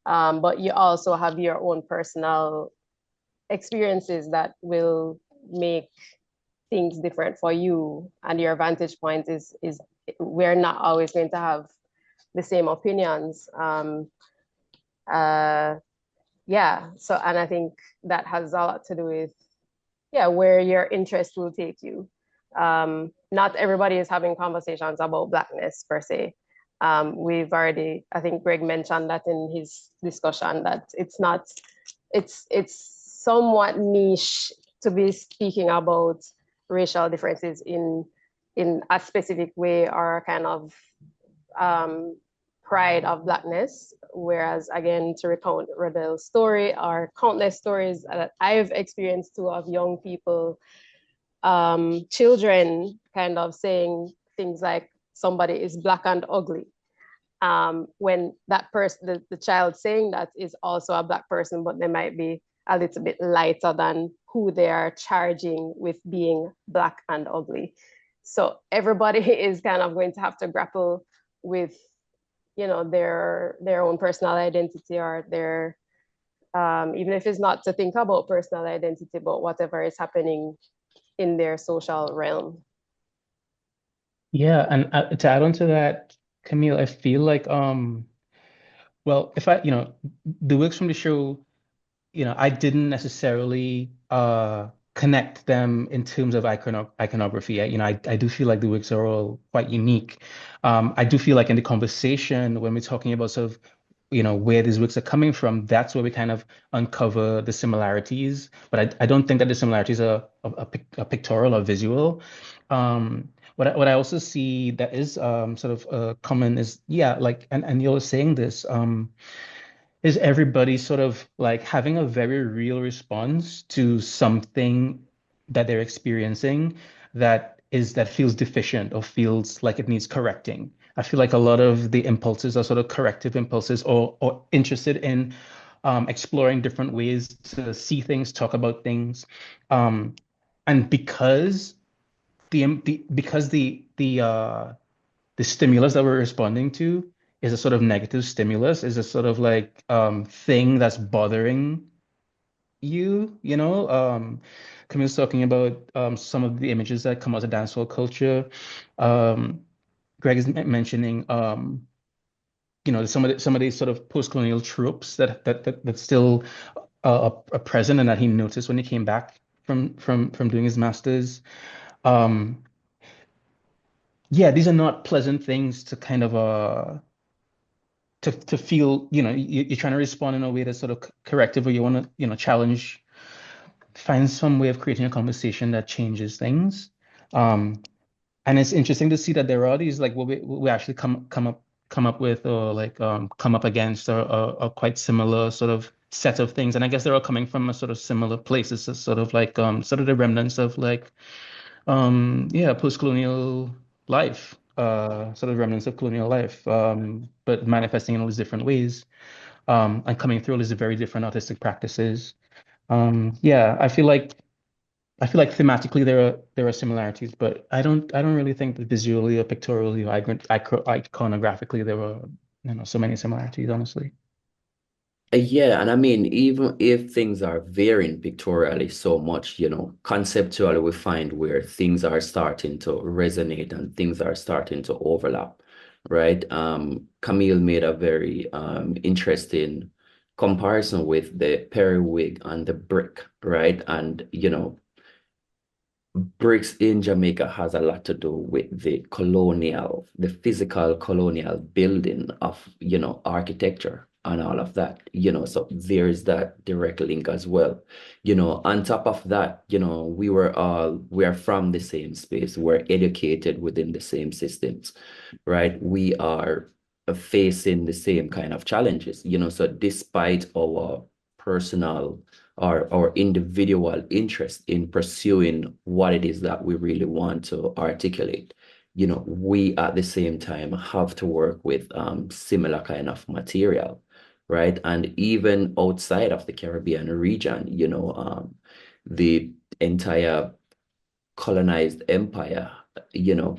But you also have your own personal experiences that will make things different for you, and your vantage point is we're not always going to have the same opinions. So, and I think that has a lot to do with where your interest will take you. Not everybody is having conversations about Blackness per se. We've already, I think Greg mentioned that in his discussion, that it's somewhat niche to be speaking about racial differences in a specific way, or a kind of pride of Blackness. Whereas, again, to recount Rodell's story, or countless stories that I've experienced too, of young people, children kind of saying things like somebody is black and ugly, when that person, the child saying that, is also a Black person, but they might be a little bit lighter than who they are charging with being black and ugly. So everybody is kind of going to have to grapple with their own personal identity, or their even if it's not to think about personal identity, but whatever is happening in their social realm. Yeah, and to add on to that, Camille, I feel like well, if the works from the show, I didn't necessarily connect them in terms of iconography. I do feel like the works are all quite unique. I do feel like in the conversation when we're talking about sort of where these works are coming from, that's where we kind of uncover the similarities. But I don't think that the similarities are pictorial or visual. what I also see that is sort of common is, yeah, like, and you're saying this, is everybody sort of like having a very real response to something that they're experiencing that feels deficient or feels like it needs correcting. I feel like a lot of the impulses are sort of corrective impulses, or interested in exploring different ways to see things, talk about things. And because the stimulus that we're responding to is a sort of negative stimulus, is a sort of like thing that's bothering you, you know. Camille's talking about some of the images that come out of dancehall culture. Um, Greg is mentioning some of these sort of post-colonial tropes that still are present, and that he noticed when he came back from doing his master's. Um, yeah, these are not pleasant things to kind of to feel, you're trying to respond in a way that's sort of corrective, or you want to, challenge, find some way of creating a conversation that changes things. And it's interesting to see that there are these, like, what we actually come up with, or like come up against, or quite similar sort of set of things. And I guess they're all coming from a sort of similar places, so sort of like sort of the remnants of like yeah, post-colonial life, sort of remnants of colonial life, but manifesting in all these different ways, and coming through all these very different artistic practices. Yeah, I feel like thematically there are similarities, but I don't really think that visually or pictorially or iconographically there were, so many similarities, honestly. Yeah, and I mean, even if things are varying pictorially so much, conceptually we find where things are starting to resonate and things are starting to overlap, right? Camille made a very interesting comparison with the periwig and the brick, right? And bricks in Jamaica has a lot to do with the physical colonial building of, architecture and all of that, so there is that direct link as well. On top of that, we are from the same space, we're educated within the same systems, right? We are facing the same kind of challenges, so despite our personal our individual interest in pursuing what it is that we really want to articulate, we at the same time have to work with similar kind of material, right? And even outside of the Caribbean region, the entire colonized empire,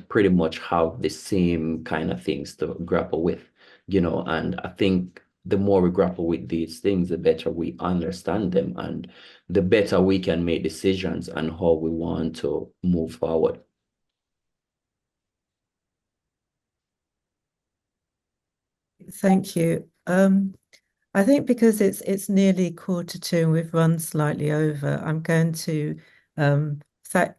pretty much have the same kind of things to grapple with, and I think the more we grapple with these things, the better we understand them and the better we can make decisions on how we want to move forward. Thank you. I think because it's nearly 1:45 and we've run slightly over, I'm going to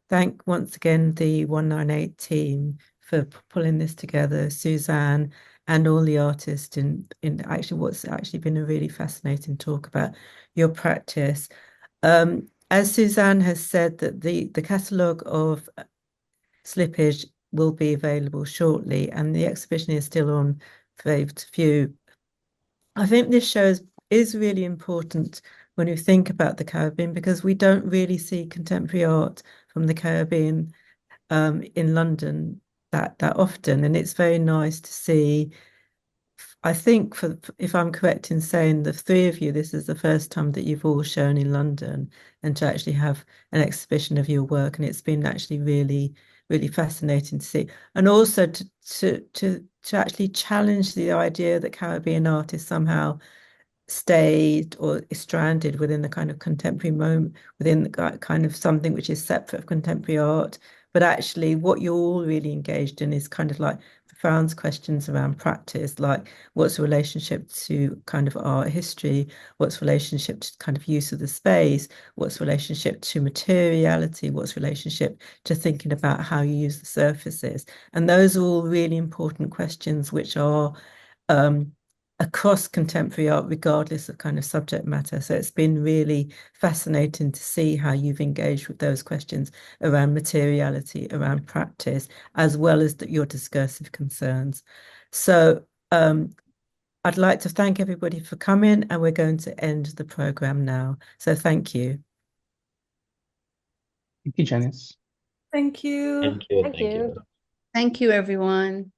thank once again the 198 team for pulling this together, Suzanne, and all the artists in actually what's actually been a really fascinating talk about your practice. As Suzanne has said, that the catalogue of Slippage will be available shortly, and the exhibition is still on for view. I think this is really important when you think about the Caribbean, because we don't really see contemporary art from the Caribbean in London that often, and it's very nice to see. I think, if I'm correct in saying, the three of you, this is the first time that you've all shown in London, and to actually have an exhibition of your work, and it's been actually really, really fascinating to see, and also to actually challenge the idea that Caribbean art is somehow stayed or is stranded within the kind of contemporary moment, within the kind of something which is separate of contemporary art. But actually, what you're all really engaged in is kind of like profound questions around practice, like what's the relationship to kind of art history, what's the relationship to kind of use of the space, what's the relationship to materiality, what's the relationship to thinking about how you use the surfaces. And those are all really important questions which are across contemporary art, regardless of kind of subject matter. So it's been really fascinating to see how you've engaged with those questions around materiality, around practice, as well as your discursive concerns. So I'd like to thank everybody for coming, and we're going to end the program now. So thank you. Thank you, Janice. Thank you. Thank you. Thank Thank you. you. Thank you, everyone.